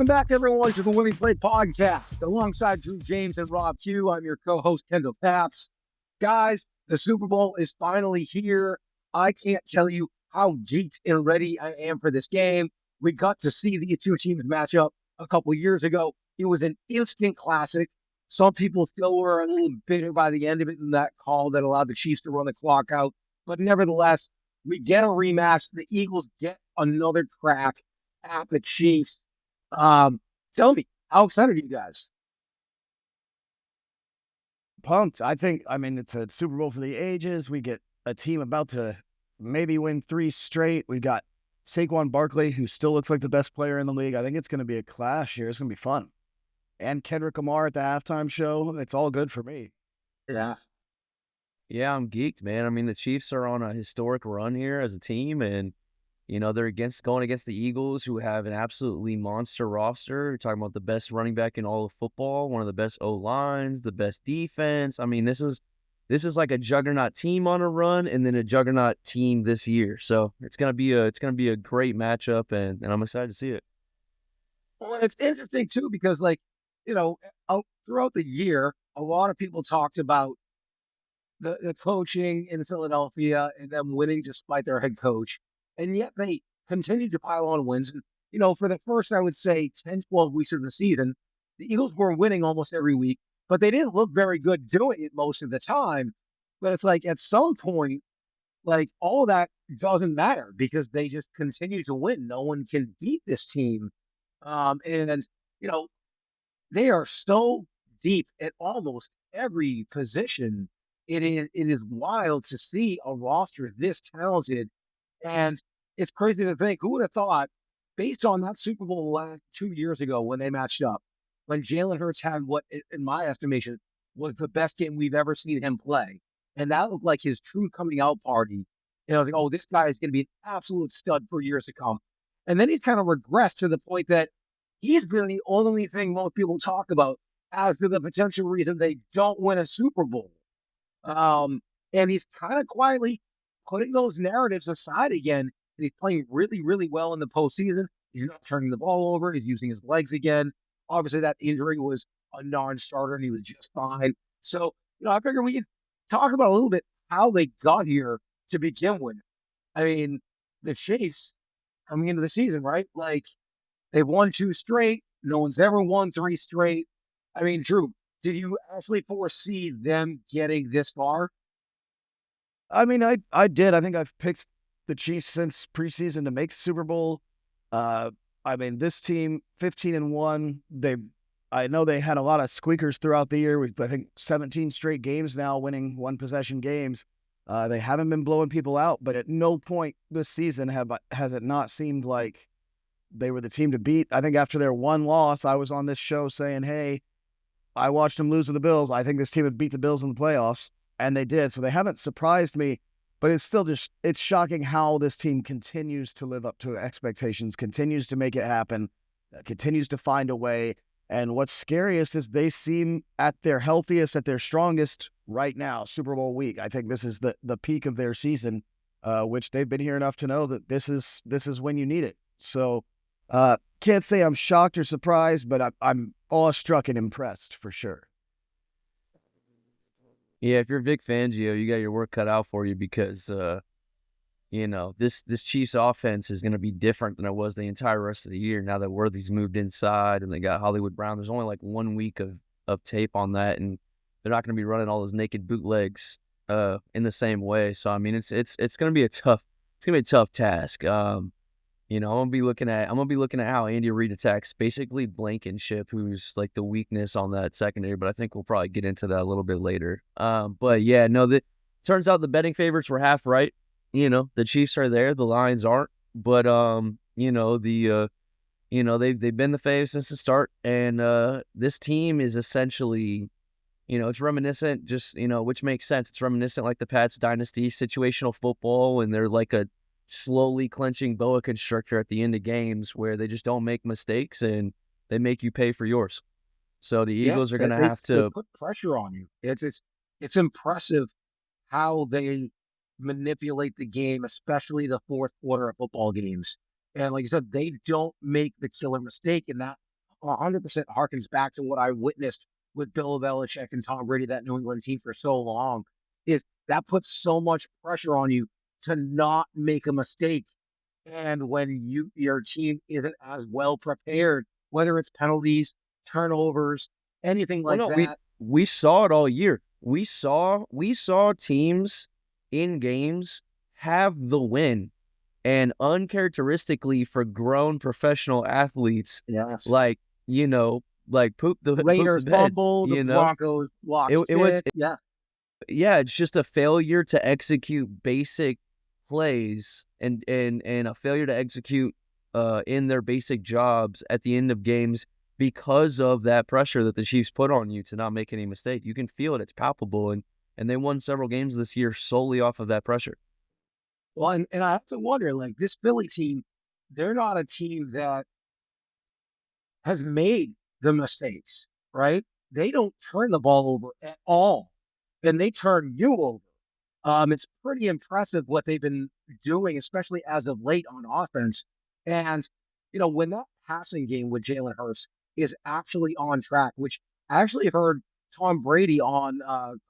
Welcome back, everyone, to the Winning Play Podcast. Alongside Drew James and Robb Hue, I'm your co-host, Kendall Capps. Guys, the Super Bowl is finally here. I can't tell you how geeked and ready I am for this game. We got to see the two teams match up a couple years ago. It was an instant classic. Some people still were a little bitter by the end of it in that call that allowed the Chiefs to run the clock out. But nevertheless, we get a rematch. The Eagles get another crack at the Chiefs. Tell me, how excited are you guys? Pumped. I mean, it's a Super Bowl for the ages. We get a team about to maybe win 3 straight. We got Saquon Barkley, who still looks like the best player in the league. I think it's going to be a clash here. It's going to be fun. And Kendrick Lamar at the halftime show. It's all good for me. Yeah. Yeah, I'm geeked, man. I mean, the Chiefs are on a historic run here as a team, and they're going against the Eagles, who have an absolutely monster roster. You're talking about the best running back in all of football, one of the best O lines, the best defense. I mean, this is like a juggernaut team on a run, and then a juggernaut team this year. So it's gonna be a great matchup, and I'm excited to see it. Well, it's interesting too because, throughout the year, a lot of people talked about the coaching in Philadelphia and them winning despite their head coach, and yet they continued to pile on wins. And for the first, I would say 10, 12 weeks of the season, the Eagles were winning almost every week, but they didn't look very good doing it most of the time. But it's like at some point, like all of that doesn't matter because they just continue to win. No one can beat this team. And you know, they are so deep at almost every position. It is wild to see a roster this talented, and it's crazy to think who would have thought, based on that Super Bowl 2 years ago when they matched up, when Jalen Hurts had what, in my estimation, was the best game we've ever seen him play, and that looked like his true coming out party. Like, oh, this guy is going to be an absolute stud for years to come, and then he's kind of regressed to the point that he's been the only thing most people talk about as to the potential reason they don't win a Super Bowl. Um, and he's kind of quietly putting those narratives aside again. And he's playing really, really well in the postseason. He's not turning the ball over. He's using his legs again. Obviously, that injury was a non-starter, and he was just fine. So, I figure we could talk about a little bit how they got here to begin with. I mean, the Chiefs coming into the season, right? Like, they've won 2 straight. No one's ever won 3 straight. I mean, Drew, did you actually foresee them getting this far? I mean, I did. I think I've picked the Chiefs since preseason to make the Super Bowl. Uh, I mean, this team, 15-1. I know they had a lot of squeakers throughout the year. I think 17 straight games now, winning one possession games. They haven't been blowing people out, but at no point this season has it not seemed like they were the team to beat. I think after their one loss, I was on this show saying, hey, I watched them lose to the Bills. I think this team would beat the Bills in the playoffs, and they did. So they haven't surprised me, but it's still it's shocking how this team continues to live up to expectations, continues to make it happen, continues to find a way. And what's scariest is they seem at their healthiest, at their strongest right now, Super Bowl week. I think this is the peak of their season, which they've been here enough to know that this is when you need it. So can't say I'm shocked or surprised, but I'm awestruck and impressed for sure. Yeah, if you're Vic Fangio, you got your work cut out for you because this Chiefs offense is going to be different than it was the entire rest of the year. Now that Worthy's moved inside and they got Hollywood Brown, there's only like 1 week of tape on that, and they're not going to be running all those naked bootlegs in the same way. So I mean, it's going to be a tough task. I'm gonna be looking at how Andy Reid attacks basically Blankenship, who's like the weakness on that secondary, but I think we'll probably get into that a little bit later. But yeah, no, turns out the betting favorites were half right. The Chiefs are there, the Lions aren't, but they've been the faves since the start, and this team is essentially, it's reminiscent, which makes sense. It's reminiscent like the Pats dynasty, situational football, and they're like a slowly clenching boa constrictor at the end of games where they just don't make mistakes and they make you pay for yours. So the Yes, Eagles are going to have they to. put pressure on you. It's impressive how they manipulate the game, especially the fourth quarter of football games. And like you said, they don't make the killer mistake, and that 100% harkens back to what I witnessed with Bill Belichick and Tom Brady, that New England team for so long, is that puts so much pressure on you to not make a mistake. And when your team isn't as well prepared, whether it's penalties, turnovers, anything Well, like no, that. we saw it all year. We saw teams in games have the win, and uncharacteristically for grown professional athletes, Yes. like like poop the Raiders bed. fumble, the Broncos It lost it was it. Yeah. yeah, it's just a failure to execute basic plays and a failure to execute in their basic jobs at the end of games because of that pressure that the Chiefs put on you to not make any mistake. You can feel it, it's palpable, and they won several games this year solely off of that pressure. Well, and I have to wonder, like this Philly team, they're not a team that has made the mistakes, right? They don't turn the ball over at all, and they turn you over. It's pretty impressive what they've been doing, especially as of late on offense. And, when that passing game with Jalen Hurts is actually on track, which I actually heard Tom Brady on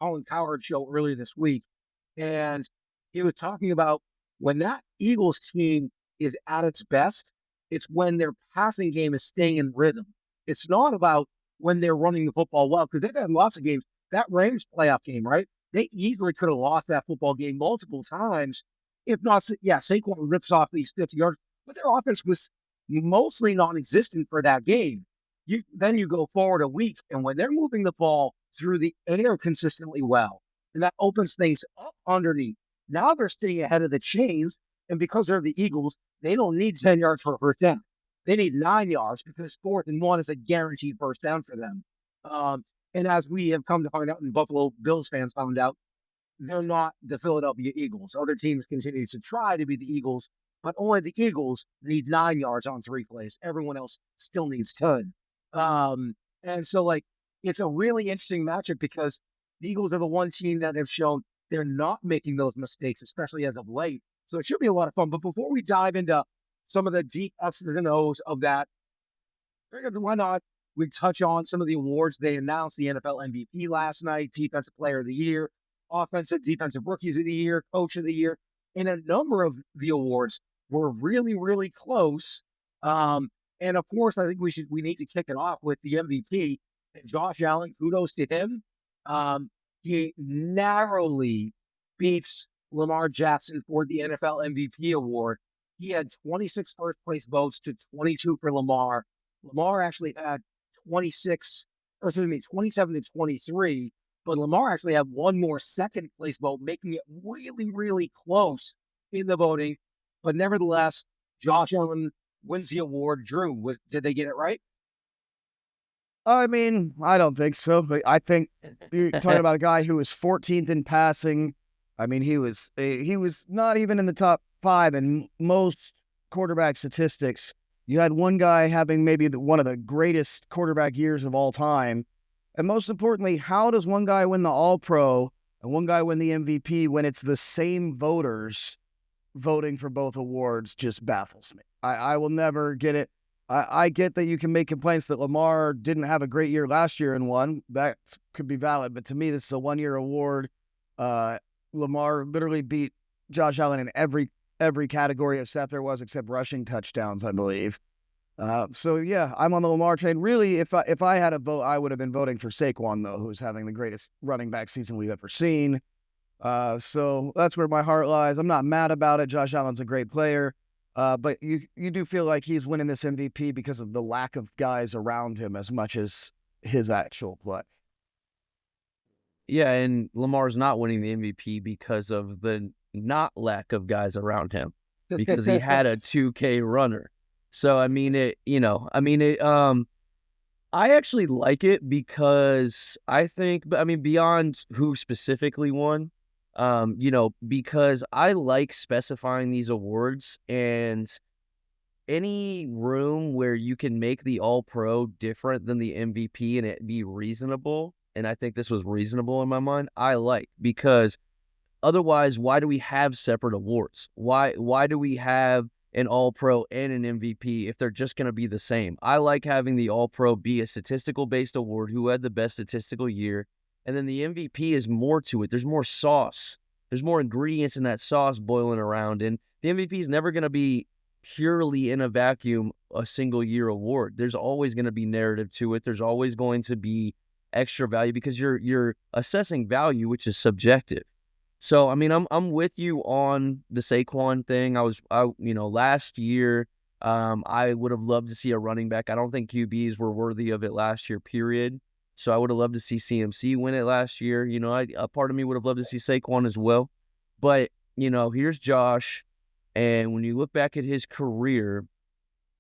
Colin Cowherd's show earlier this week, and he was talking about when that Eagles team is at its best, it's when their passing game is staying in rhythm. It's not about when they're running the football well, because they've had lots of games. That Rams playoff game, right? They easily could have lost that football game multiple times. If not, yeah, Saquon rips off these 50 yards, but their offense was mostly non-existent for that game. Then you go forward a week, and when they're moving the ball through the air consistently well, and that opens things up underneath. Now they're staying ahead of the chains, and because they're the Eagles, they don't need 10 yards for a first down. They need 9 yards because 4th and 1 is a guaranteed first down for them. And as we have come to find out, and Buffalo Bills fans found out, they're not the Philadelphia Eagles. Other teams continue to try to be the Eagles, but only the Eagles need 9 yards on 3 plays. Everyone else still needs 10. Um, and so, like, it's a really interesting matchup because the Eagles are the one team that have shown they're not making those mistakes, especially as of late. So it should be a lot of fun. But before we dive into some of the deep X's and O's of that, figured why not? We touch on some of the awards they announced: the NFL MVP last night, Defensive Player of the Year, Offensive Defensive Rookies of the Year, Coach of the Year, and a number of the awards were really, really close. Um, and of course, I think we need to kick it off with the MVP. And Josh Allen, kudos to him. Um, he narrowly beats Lamar Jackson for the NFL MVP award. He had 26 first place votes to 22 for Lamar. Lamar actually had 26, or excuse me, 27 to 23, but Lamar actually had one more second place vote, making it really, really close in the voting. But nevertheless, Josh Allen wins the award. Drew, did they get it right? I mean, I don't think so, but I think you're talking about a guy who was 14th in passing. I mean, he was not even in the top 5 in most quarterback statistics. You had one guy having maybe one of the greatest quarterback years of all time. And most importantly, how does one guy win the All-Pro and one guy win the MVP when it's the same voters voting for both awards? Just baffles me. I will never get it. I get that you can make complaints that Lamar didn't have a great year last year and won. That could be valid. But to me, this is a one-year award. Lamar literally beat Josh Allen in every category of stat there was, except rushing touchdowns, I believe. So yeah, I'm on the Lamar train. Really, if I had a vote, I would have been voting for Saquon, though, who's having the greatest running back season we've ever seen. So that's where my heart lies. I'm not mad about it. Josh Allen's a great player. But you do feel like he's winning this MVP because of the lack of guys around him as much as his actual play. Yeah, and Lamar's not winning the MVP because of the not lack of guys around him, because he had a 2K runner. So I mean I actually like it because beyond who specifically won, because I like specifying these awards, and any room where you can make the All-Pro different than the MVP and it be reasonable, and I think this was reasonable in my mind, I like, because otherwise, why do we have separate awards? Why do we have an All-Pro and an MVP if they're just going to be the same. I like having the All-Pro be a statistical-based award, who had the best statistical year, and then the MVP is more to it. There's more sauce. There's more ingredients in that sauce boiling around, and the MVP is never going to be purely in a vacuum a single year award. There's always going to be narrative to it. There's always going to be extra value because you're assessing value, which is subjective. So I mean, I'm with you on the Saquon thing. Last year, I would have loved to see a running back. I don't think QBs were worthy of it last year, period. So I would have loved to see CMC win it last year. A part of me would have loved to see Saquon as well. But here's Josh, and when you look back at his career,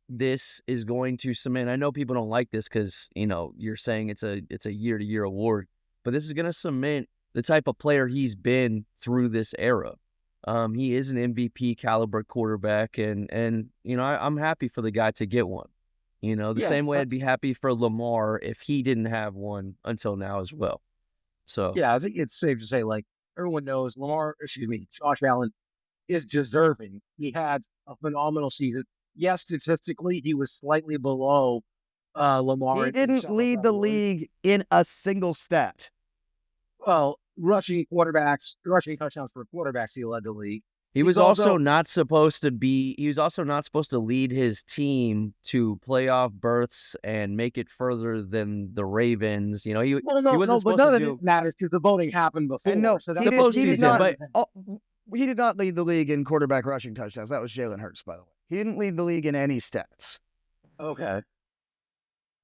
this is going to cement. I know people don't like this because you're saying it's a year-to-year award, but this is going to cement the type of player he's been through this era. He is an MVP caliber quarterback, and I'm happy for the guy to get one. The Yeah, same way I'd be happy for Lamar if he didn't have one until now as well. So yeah, I think it's safe to say, like, everyone knows Josh Allen is deserving. He had a phenomenal season. Yes, statistically, he was slightly below Lamar He in didn't some of lead that the award. league in a single stat. Well, rushing touchdowns for quarterbacks, he led the league. he He's was also also not supposed to be. He was also not supposed to lead his team to playoff berths and make it further than the Ravens. well, He no, wasn't but supposed to none of it do matters because the voting happened And before. no, So the that he did postseason, not. but He did not lead the league in quarterback rushing touchdowns. That was Jalen Hurts, by the way. He didn't lead the league in any stats. okay.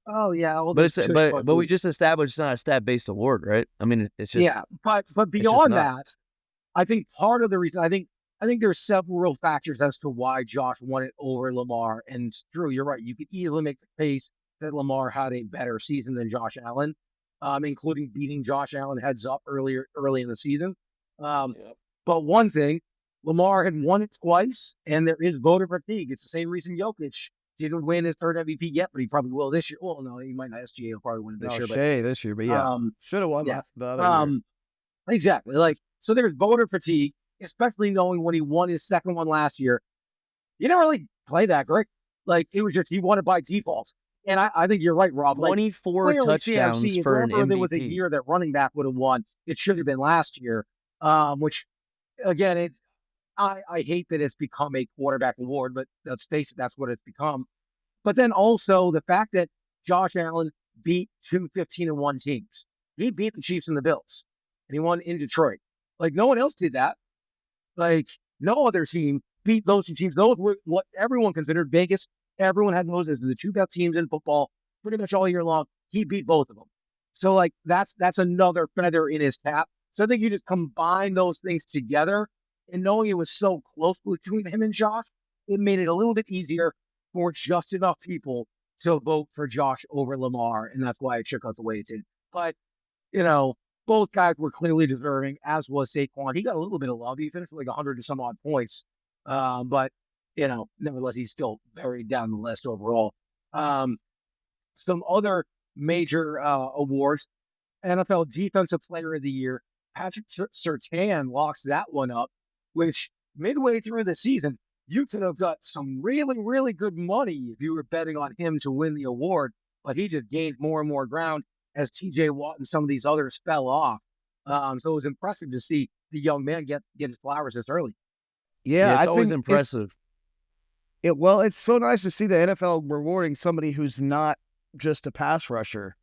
Oh yeah, well, but there's it's tush but we pudding. just established it's not a stat based award, right? I mean, Yeah, but it's just beyond not. that, I think part of the reason I think there's several factors as to why Josh won it over Lamar. And Drew, you're right. You could easily make the case that Lamar had a better season than Josh Allen, including beating Josh Allen heads up early in the season. Um, Yep. but one thing, Lamar had won it twice, and there is voter fatigue. It's the same reason Jokic didn't win his third MVP yet, but he probably will this year. Well, no, he might not. SGA will probably win it this No, year, but Shea this year, but yeah, um, should have won yeah. the other year. Um, exactly. Like, so there's voter fatigue, especially knowing when he won his second one last year. He didn't really play that great. Like, it was just he won it by default. And I think you're right, Rob. Like, 24 clearly touchdowns CMC, if for an ever there was a MVP. year that running back would have won, it should have been last year. Which again, I hate that it's become a quarterback award, but let's face it, that's what it's become. But then also the fact that Josh Allen beat two 15-1 teams. He beat the Chiefs and the Bills, and he won in Detroit. Like, no one else did that. Like, no other team beat those two teams. Those were what everyone considered Vegas. Everyone had those as the two best teams in football pretty much all year long. He beat both of them. So, like, that's another feather in his cap. So I think you just combine those things together, and knowing it was so close between him and Josh, it made it a little bit easier for just enough people to vote for Josh over Lamar, and that's why it shook out the way it did. But you know, both guys were clearly deserving, as was Saquon. He got a little bit of love. He finished with like 100 and some odd points. But, nevertheless, he's still very down the list overall. Um, some other major awards: NFL Defensive Player of the Year. Patrick Surtain locks that one up, which midway through the season, you could have got some really, really good money if you were betting on him to win the award. But he just gained more and more ground as TJ Watt and some of these others fell off. So it was impressive to see the young man get his flowers this early. Yeah, Yeah, it's I always think impressive. it's so nice to see the NFL rewarding somebody who's not just a pass rusher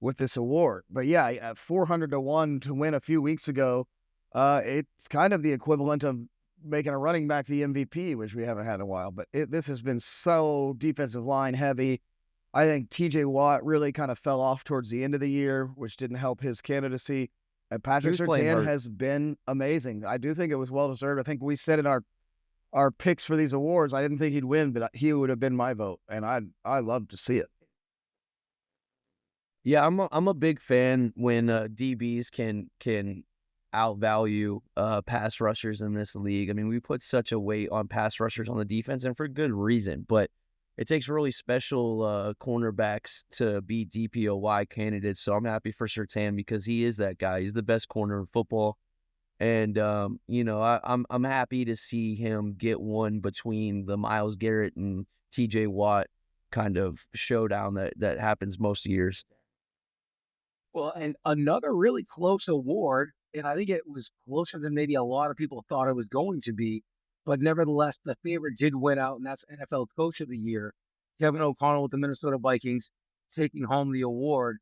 with this award. But yeah, at 400-1 to win a few weeks ago, it's kind of the equivalent of making a running back the MVP, which we haven't had in a while. But this has been so defensive line heavy. I think TJ Watt really kind of fell off towards the end of the year, which didn't help his candidacy. And He Patrick was playing Surtain hurt. has been amazing. I do think it was well deserved. I think we said in our picks for these awards, I didn't think he'd win, but he would have been my vote, and I love to see it. Yeah, I'm a big fan when DBs can outvalue pass rushers in this league. I mean, we put such a weight on pass rushers on the defense, and for good reason. But it takes really special cornerbacks to be DPOY candidates. So I'm happy for Surtain because he is that guy. He's the best corner in football. And I'm happy to see him get one between the Myles Garrett and TJ Watt kind of showdown that happens most years. Well, and another really close award, and I think it was closer than maybe a lot of people thought it was going to be, but nevertheless, the favorite did win out, and that's NFL Coach of the Year. Kevin O'Connell with the Minnesota Vikings taking home the award.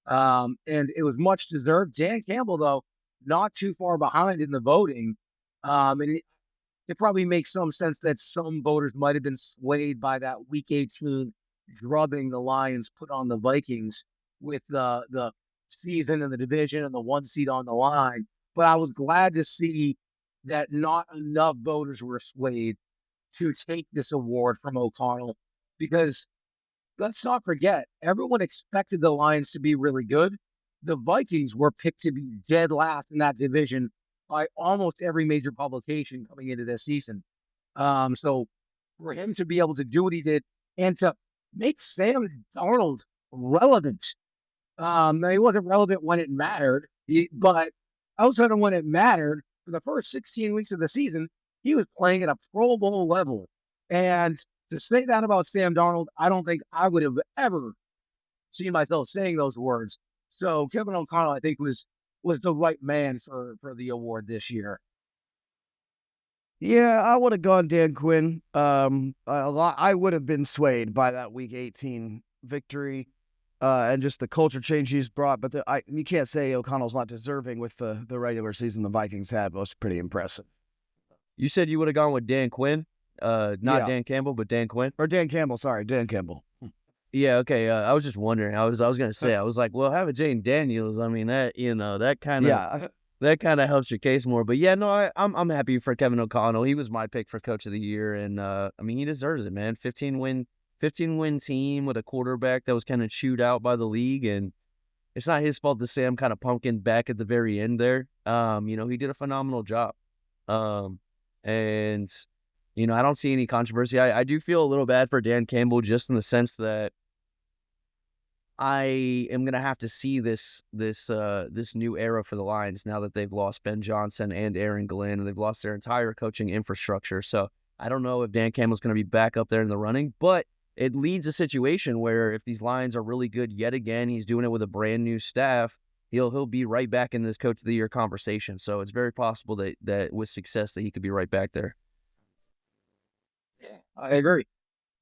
And it was much deserved. Dan Campbell, though, not too far behind in the voting. And it probably makes some sense that some voters might have been swayed by that Week 18 drubbing the Lions put on the Vikings with the season and the division and the one seed on the line. But I was glad to see that not enough voters were swayed to take this award from O'Connell because let's not forget, everyone expected the Lions to be really good. The Vikings were picked to be dead last in that division by almost every major publication coming into this season. So for him to be able to do what he did and to make Sam Darnold relevant, now he wasn't relevant when it mattered, but outside of when it mattered, for the first 16 weeks of the season, he was playing at a Pro Bowl level. And to say that about Sam Darnold, I don't think I would have ever seen myself saying those words. So Kevin O'Connell, I think, was the right man for the award this year. Yeah, I would have gone Dan Quinn. I would have been swayed by that Week 18 victory, and just the culture change he's brought. But you can't say O'Connell's not deserving with the regular season the Vikings had. Was pretty impressive. You said you would have gone with Dan Quinn, not Yeah, Dan Campbell, but Dan Quinn. or Dan Campbell. Sorry, Dan Campbell. Yeah, okay. I was just wondering. I was gonna say. I was like, well, having Jane Daniels. I mean, Yeah, that kind of helps your case more. But yeah, no, I'm happy for Kevin O'Connell. He was my pick for Coach of the Year, and I mean, he deserves it, man. 15 win team with a quarterback that was kind of chewed out by the league, and it's not his fault to say I'm kind of pumpkin back at the very end there. He did a phenomenal job. Um, and I don't see any controversy. I do feel a little bad for Dan Campbell just in the sense that I am gonna have to see this new era for the Lions now that they've lost Ben Johnson and Aaron Glenn, and they've lost their entire coaching infrastructure. So I don't know if Dan Campbell's gonna be back up there in the running, but it leads a situation where if these Lions are really good yet again, he's doing it with a brand new staff. He'll be right back in this Coach of the Year conversation. So it's very possible that with success that he could be right back there. Yeah, I agree.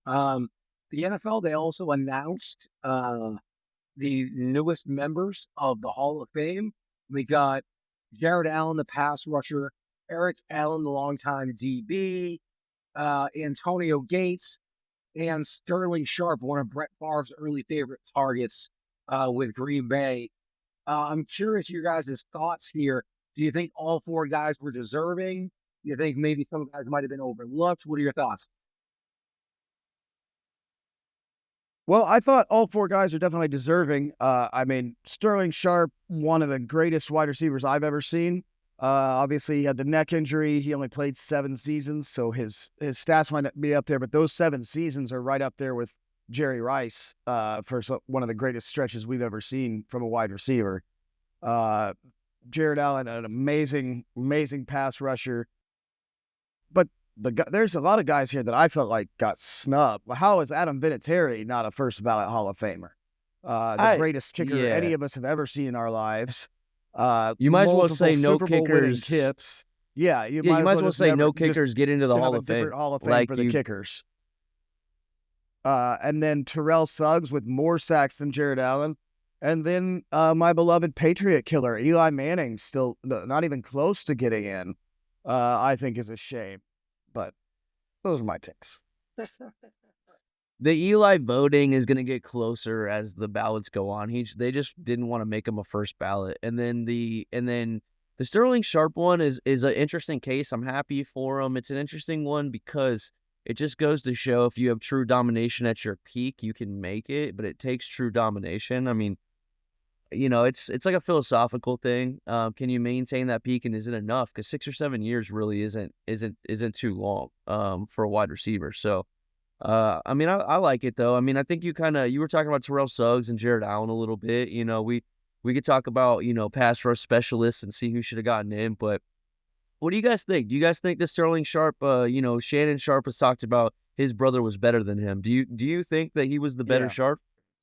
Um, the NFL, they also announced the newest members of the Hall of Fame. We got Jared Allen, the pass rusher, Eric Allen, the longtime DB, Antonio Gates, and Sterling Sharp, one of Brett Favre's early favorite targets with Green Bay. I'm curious your guys' thoughts here. Do you think all four guys were deserving? Do you think maybe some guys might have been overlooked? What are your thoughts? well, I thought all four guys are definitely deserving. I mean, Sterling Sharp, one of the greatest wide receivers I've ever seen. Obviously, he had the neck injury. He only played 7 seasons, so his stats might not be up there, but those 7 seasons are right up there with Jerry Rice for one of the greatest stretches we've ever seen from a wide receiver. Uh, Jared Allen, an amazing, amazing pass rusher. But there's a lot of guys here that I felt like got snubbed. How is Adam Vinatieri not a first ballot Hall of Famer? The I greatest kicker any Yeah. of us have ever seen in our lives. You might as well Multiple say no Super Bowl winning kickers. tips. Yeah, you Yeah, might you as might well as well just say never no just kickers get into the have Hall a of Fame. different Hall of Fame Like for the you kickers. And then Terrell Suggs with more sacks than Jared Allen. And then my beloved Patriot killer, Eli Manning, still not even close to getting in, I think is a shame. But those are my takes. the Eli voting is going to get closer as the ballots go on. They just didn't want to make him a first ballot, and then the Sterling Sharp one is an interesting case. I'm happy for him. It's an interesting one because it just goes to show if you have true domination at your peak, you can make it, but it takes true domination. I mean, it's like a philosophical thing. Can you maintain that peak, and is it enough? Because 6 or 7 years really isn't too long for a wide receiver. So. I mean, I like it though. I mean, I think you were talking about Terrell Suggs and Jared Allen a little bit. We could talk about pass rush specialists and see who should have gotten in, but What do you guys think? Do you guys think that Sterling Sharp, Shannon Sharp has talked about his brother was better than him? Do you think that he was the better Yeah, Sharp?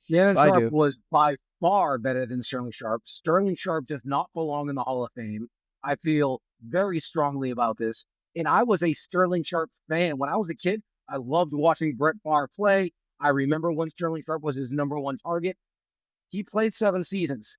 Shannon I Sharp do. was by far better than Sterling Sharp. Sterling Sharp does not belong in the Hall of Fame. I feel very strongly about this. And I was a Sterling Sharp fan. When I was a kid, I loved watching Brett Favre play. I remember when Sterling Sharp was his number one target. He played 7 seasons.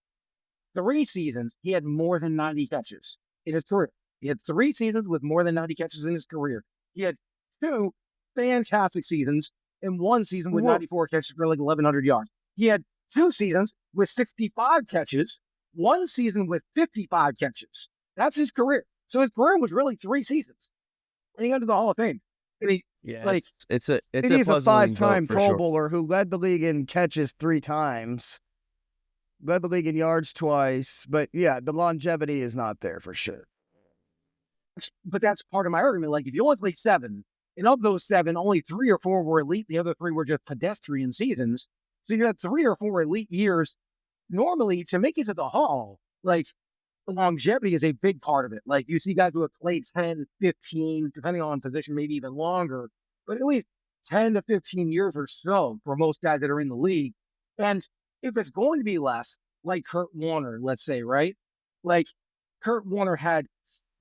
3 seasons, he had more than 90 catches in his career. He had 3 seasons with more than 90 catches in his career. He had two fantastic seasons and 1 season with Well, 94 catches for like 1,100 yards. He had 2 seasons with 65 catches, 1 season with 55 catches. That's his career. So his career was really 3 seasons. And he got to the Hall of Fame. I mean, Yeah, like, it's and a he's a puzzling vote five-time for Pro sure. Bowler who led the league in catches 3 times, led the league in yards twice. But yeah, the longevity is not there for sure. but that's part of my argument. Like, if you only play 7, and of those 7, only 3 or 4 were elite, the other 3 were just pedestrian seasons. So you had 3 or 4 elite years. Normally, to make it to the Hall, like, longevity is a big part of it. Like, you see guys who have played 10, 15, depending on position, maybe even longer, but at least 10 to 15 years or so for most guys that are in the league. And if it's going to be less, like Kurt Warner, let's say, right? Like, Kurt Warner had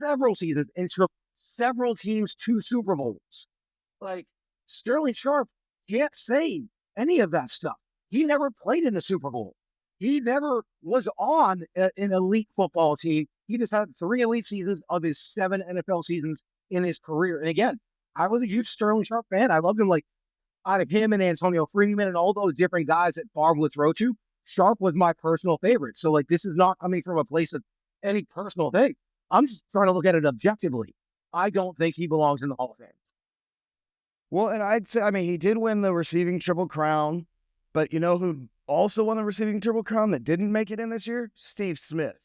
several seasons and took several teams to Super Bowls. Like, Sterling Sharp can't say any of that stuff. He never played in the Super Bowl. He never was on an elite football team. He just had 3 elite seasons of his 7 NFL seasons in his career. And again, I was a huge Sterling Sharp fan. I loved him, like, out of him and Antonio Freeman and all those different guys that Favre would throw to. Sharp was my personal favorite. So, like, this is not coming from a place of any personal thing. I'm just trying to look at it objectively. I don't think he belongs in the Hall of Fame. Well, and I'd say, I mean, he did win the receiving Triple Crown, but you know who also won the receiving Triple Crown that didn't make it in this year? Steve Smith,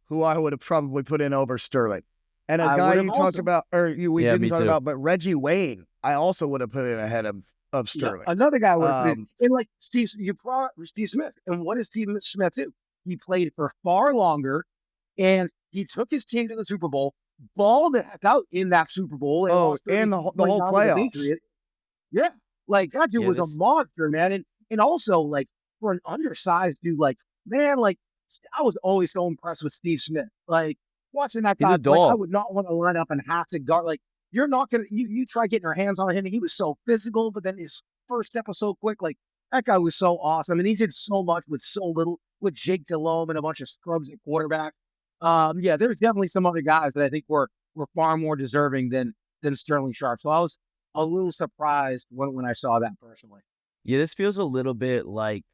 who I would have probably put in over Sterling. And a I guy would have you talked also. about, we Yeah, didn't me talk too. about, but Reggie Wayne, I also would have put in ahead of Yeah, Sterling. another guy would have put it Um, in, like Steve. You brought Steve Smith, and what does Steve Smith do? He played for far longer, and he took his team to the Super Bowl, balled the heck out in that Super Bowl, and oh, lost and 32 the whole 29 to the playoffs. Patriots. Yeah, like that dude Yeah, was a this monster, man, and also like for an undersized dude, like man, like I was always so impressed with Steve Smith. Like watching that he's guy a play, I dog. would not want to line up and have to guard. Like you're not gonna you try getting your hands on him. And he was so physical, but then his first step was so quick. Like that guy was so awesome, and he did so much with so little. With Jake Delhomme and a bunch of scrubs at quarterback. Yeah, there's definitely some other guys that I think were far more deserving than Sterling Sharp. So I was a little surprised when I saw that personally. Yeah, this feels a little bit like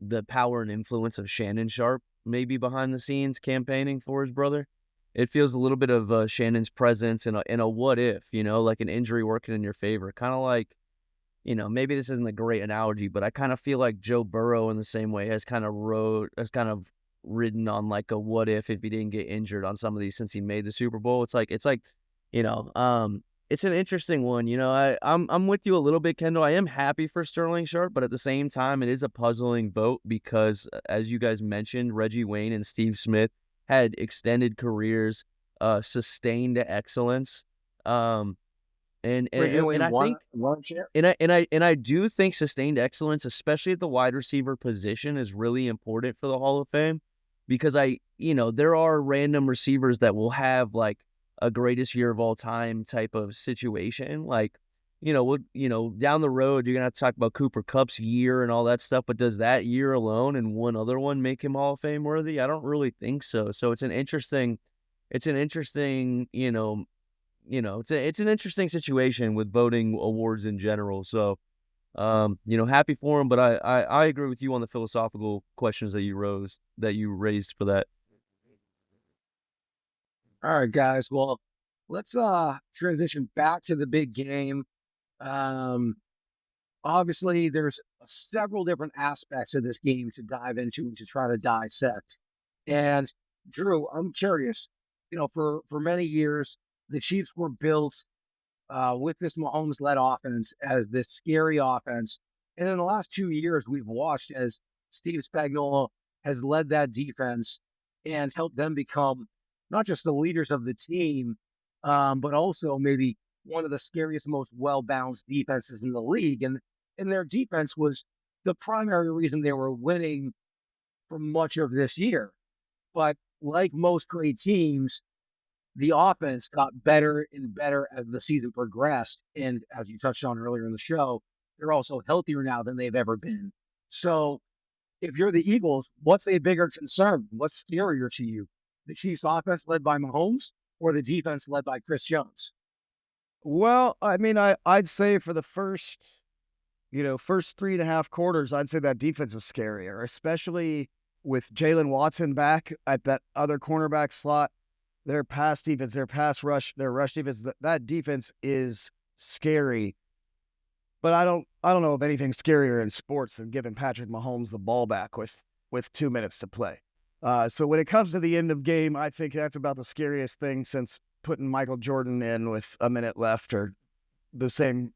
the power and influence of Shannon Sharp, maybe behind the scenes campaigning for his brother. It feels a little bit of Shannon's presence in a what if, like an injury working in your favor. Kind of like, maybe this isn't a great analogy, but I kind of feel like Joe Burrow in the same way has kind of ridden on like a what if he didn't get injured on some of these since he made the Super Bowl. It's like, you know, um, it's an interesting one. I'm with you a little bit, Kendall. I am happy for Sterling Sharp, but at the same time, it is a puzzling vote because, as you guys mentioned, Reggie Wayne and Steve Smith had extended careers, sustained excellence. Um, and and Reggie and and Wayne I think one chip. and I do think sustained excellence, especially at the wide receiver position, is really important for the Hall of Fame because there are random receivers that will have like a greatest year of all time type of situation. Like, down the road, you're gonna have to talk about Cooper Kupp's year and all that stuff. But does that year alone and one other one make him Hall of Fame worthy? I don't really think so. So it's an interesting, it's an interesting situation with voting awards in general. So, happy for him, but I agree with you on the philosophical questions that you raised for that. All right, guys. Well, let's transition back to the big game. Um, Obviously, there's several different aspects of this game to dive into and to try to dissect. And Drew, I'm curious. For many years, the Chiefs were built with this Mahomes-led offense as this scary offense. And in the last 2 years, we've watched as Steve Spagnuolo has led that defense and helped them become not just the leaders of the team, but also maybe one of the scariest, most well-balanced defenses in the league. And their defense was the primary reason they were winning for much of this year. But like most great teams, the offense got better and better as the season progressed. And as you touched on earlier in the show, they're also healthier now than they've ever been. So if you're the Eagles, what's a bigger concern? What's scarier to you? The Chiefs offense led by Mahomes or the defense led by Chris Jones? Well, I mean, I'd say for the first 3.5 quarters, I'd say that defense is scarier, especially with Jalen Watson back at that other cornerback slot. Their pass defense, their pass rush, their rush defense, that defense is scary. But I don't know of anything scarier in sports than giving Patrick Mahomes the ball back with 2 minutes to play. So when it comes to the end of game, I think that's about the scariest thing since putting Michael Jordan in with a minute left, or the same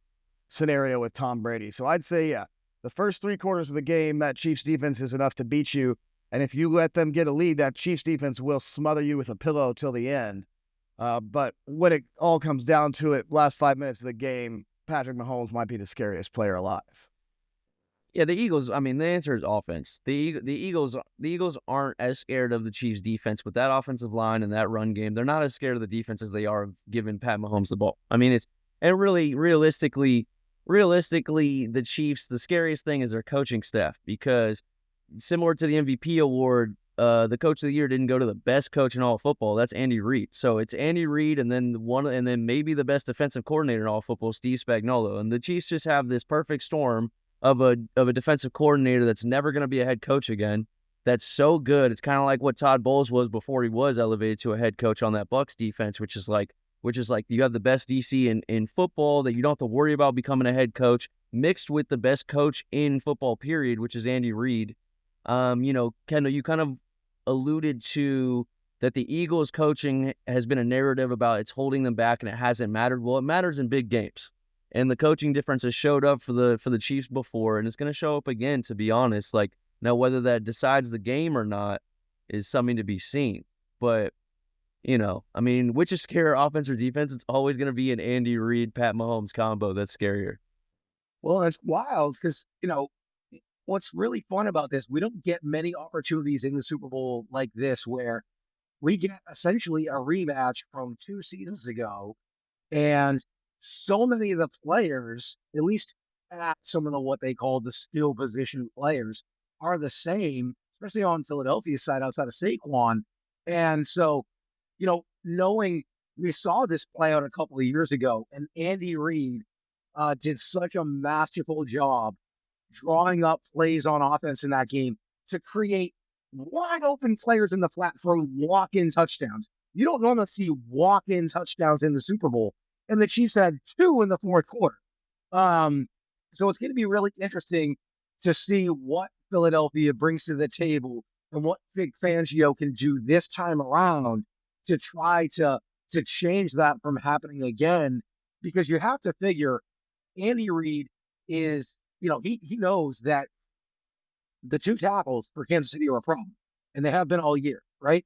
scenario with Tom Brady. So I'd say, yeah, the first 3 quarters of the game, that Chiefs defense is enough to beat you. And if you let them get a lead, that Chiefs defense will smother you with a pillow till the end. But when it all comes down to it, last 5 minutes of the game, Patrick Mahomes might be the scariest player alive. Yeah, the Eagles. I mean, the answer is offense. The Eagles aren't as scared of the Chiefs' defense with that offensive line and that run game. They're not as scared of the defense as they are of giving Pat Mahomes the ball. I mean, really realistically, the Chiefs. The scariest thing is their coaching staff, because similar to the MVP award, the coach of the year didn't go to the best coach in all of football. That's Andy Reid. So it's Andy Reid, and then maybe the best defensive coordinator in all of football, Steve Spagnuolo. And the Chiefs just have this perfect storm of a defensive coordinator that's never going to be a head coach again. That's so good. It's kind of like what Todd Bowles was before he was elevated to a head coach on that Bucs defense, which is like you have the best DC in football that you don't have to worry about becoming a head coach, mixed with the best coach in football period, which is Andy Reid. Kendall, you kind of alluded to that the Eagles coaching has been a narrative about it's holding them back and it hasn't mattered. Well, it matters in big games. And the coaching difference has showed up for the Chiefs before, and it's going to show up again, to be honest. Like, now, whether that decides the game or not is something to be seen. But, I mean, which is scarier, offense or defense? It's always going to be an Andy Reid, Pat Mahomes combo that's scarier. Well, it's wild because, what's really fun about this, we don't get many opportunities in the Super Bowl like this where we get essentially a rematch from 2 seasons ago. And so many of the players, at least at some of the what they call the skill position players, are the same, especially on Philadelphia's side outside of Saquon. And so, knowing we saw this play out a couple of years ago, and Andy Reid did such a masterful job drawing up plays on offense in that game to create wide open players in the flat for walk-in touchdowns. You don't normally see walk-in touchdowns in the Super Bowl, and the Chiefs had 2 in the fourth quarter. So it's going to be really interesting to see what Philadelphia brings to the table and what Vic Fangio can do this time around to try to change that from happening again. Because you have to figure Andy Reid is, he knows that the 2 tackles for Kansas City are a problem, and they have been all year, right?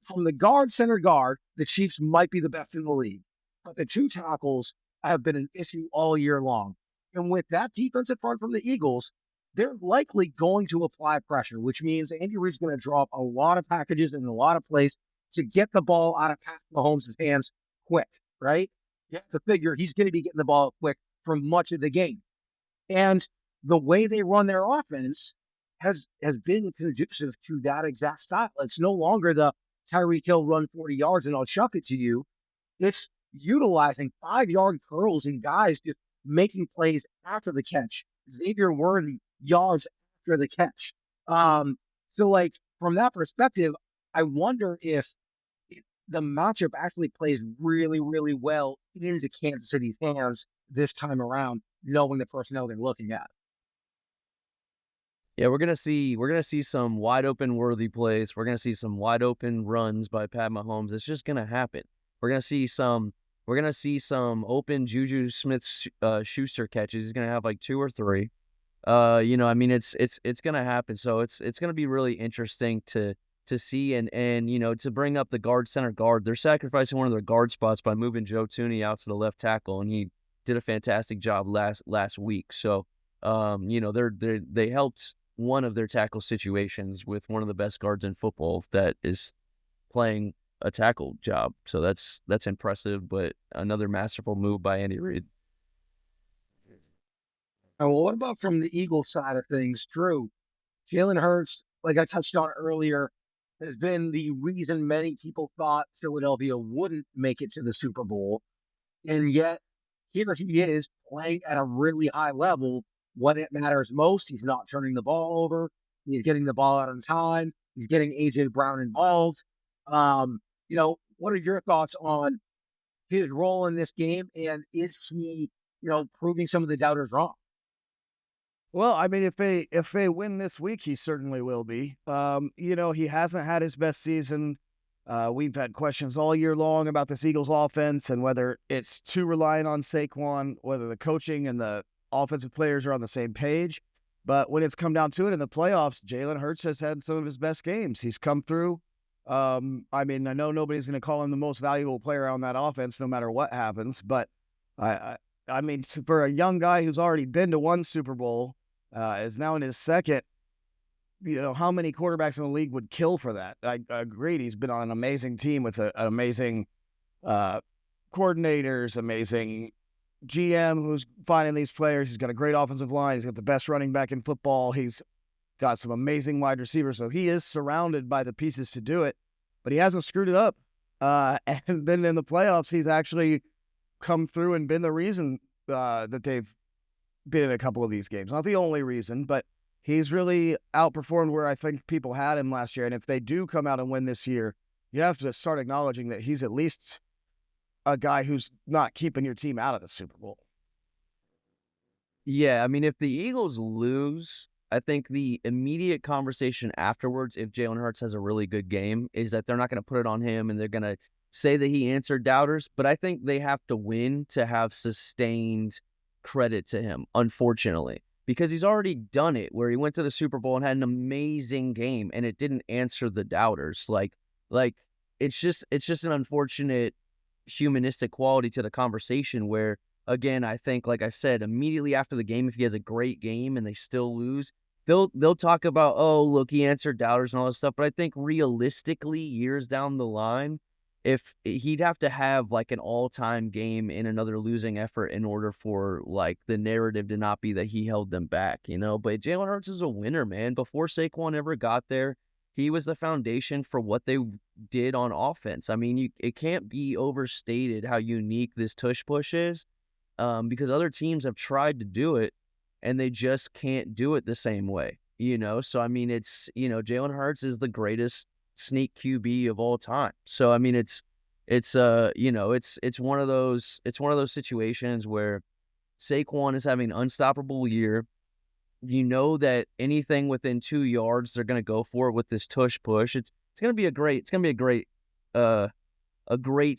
From the center guard, the Chiefs might be the best in the league, but the 2 tackles have been an issue all year long. And with that defensive front from the Eagles, they're likely going to apply pressure, which means Andy Reid's going to drop a lot of packages in a lot of plays to get the ball out of Patrick Mahomes' hands quick, right? You have to figure he's going to be getting the ball quick for much of the game. And the way they run their offense has been conducive to that exact style. It's no longer the Tyreek Hill run 40 yards and I'll chuck it to you. It's utilizing 5-yard curls and guys just making plays after the catch. Xavier Worthy yards after the catch. So like from that perspective, I wonder if the matchup actually plays really, really well into Kansas City's hands this time around, knowing the personnel they're looking at. Yeah, we're gonna see some wide open Worthy plays. We're gonna see some wide open runs by Pat Mahomes. It's just gonna happen. We're gonna see some open Juju Smith Schuster catches. He's gonna have like 2 or 3. I mean, it's gonna happen. So it's gonna be really interesting to to see. And to bring up the center guard, they're sacrificing one of their guard spots by moving Joe Tooney out to the left tackle, and he did a fantastic job last week. So they helped one of their tackle situations with one of the best guards in football that is playing a tackle job. So that's impressive, but another masterful move by Andy Reid. Well, what about from the Eagles side of things? True. Jalen Hurts, like I touched on earlier, has been the reason many people thought Philadelphia wouldn't make it to the Super Bowl. And yet, here he is playing at a really high level when it matters most. He's not turning the ball over. He's getting the ball out on time. He's getting AJ Brown involved. What are your thoughts on his role in this game? And is he, proving some of the doubters wrong? Well, I mean, if they win this week, he certainly will be. He hasn't had his best season. We've had questions all year long about this Eagles offense and whether it's too reliant on Saquon, whether the coaching and the offensive players are on the same page. But when it's come down to it in the playoffs, Jalen Hurts has had some of his best games. He's come through. I know nobody's going to call him the most valuable player on that offense, no matter what happens. But for a young guy who's already been to one Super Bowl, is now in his second. How many quarterbacks in the league would kill for that? I agreed. He's been on an amazing team with an amazing coordinators, amazing GM who's finding these players. He's got a great offensive line. He's got the best running back in football. He's got some amazing wide receivers. So he is surrounded by the pieces to do it, but he hasn't screwed it up. And then in the playoffs, he's actually come through and been the reason that they've been in a couple of these games. Not the only reason, but he's really outperformed where I think people had him last year. And if they do come out and win this year, you have to start acknowledging that he's at least a guy who's not keeping your team out of the Super Bowl. Yeah, I mean, if the Eagles lose, I think the immediate conversation afterwards, if Jalen Hurts has a really good game, is that they're not going to put it on him and they're going to say that he answered doubters. But I think they have to win to have sustained credit to him, unfortunately, because he's already done it where he went to the Super Bowl and had an amazing game and it didn't answer the doubters. Like it's just an unfortunate humanistic quality to the conversation where, again, I think, like I said, immediately after the game, if he has a great game and they still lose, they'll talk about, oh, look, he answered doubters and all this stuff. But I think realistically, years down the line, if he'd have to have like an all-time game in another losing effort in order for like the narrative to not be that he held them back, But Jalen Hurts is a winner, man. Before Saquon ever got there, he was the foundation for what they did on offense. I mean, it can't be overstated how unique this tush push is, because other teams have tried to do it and they just can't do it the same way, So I mean, it's Jalen Hurts is the greatest sneak QB of all time. So I mean, it's one of those situations where Saquon is having an unstoppable year. That anything within 2 yards they're going to go for it with this tush push. It's going to be a great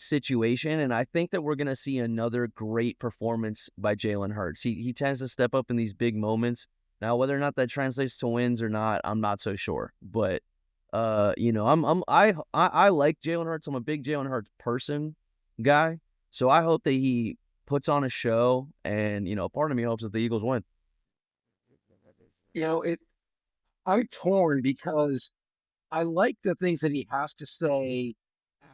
situation, and I think that we're going to see another great performance by Jalen Hurts. He tends to step up in these big moments. Now, whether or not that translates to wins or not, I'm not so sure. But I like Jalen Hurts. I'm a big Jalen Hurts guy. So I hope that he puts on a show, and part of me hopes that the Eagles win. I'm torn because I like the things that he has to say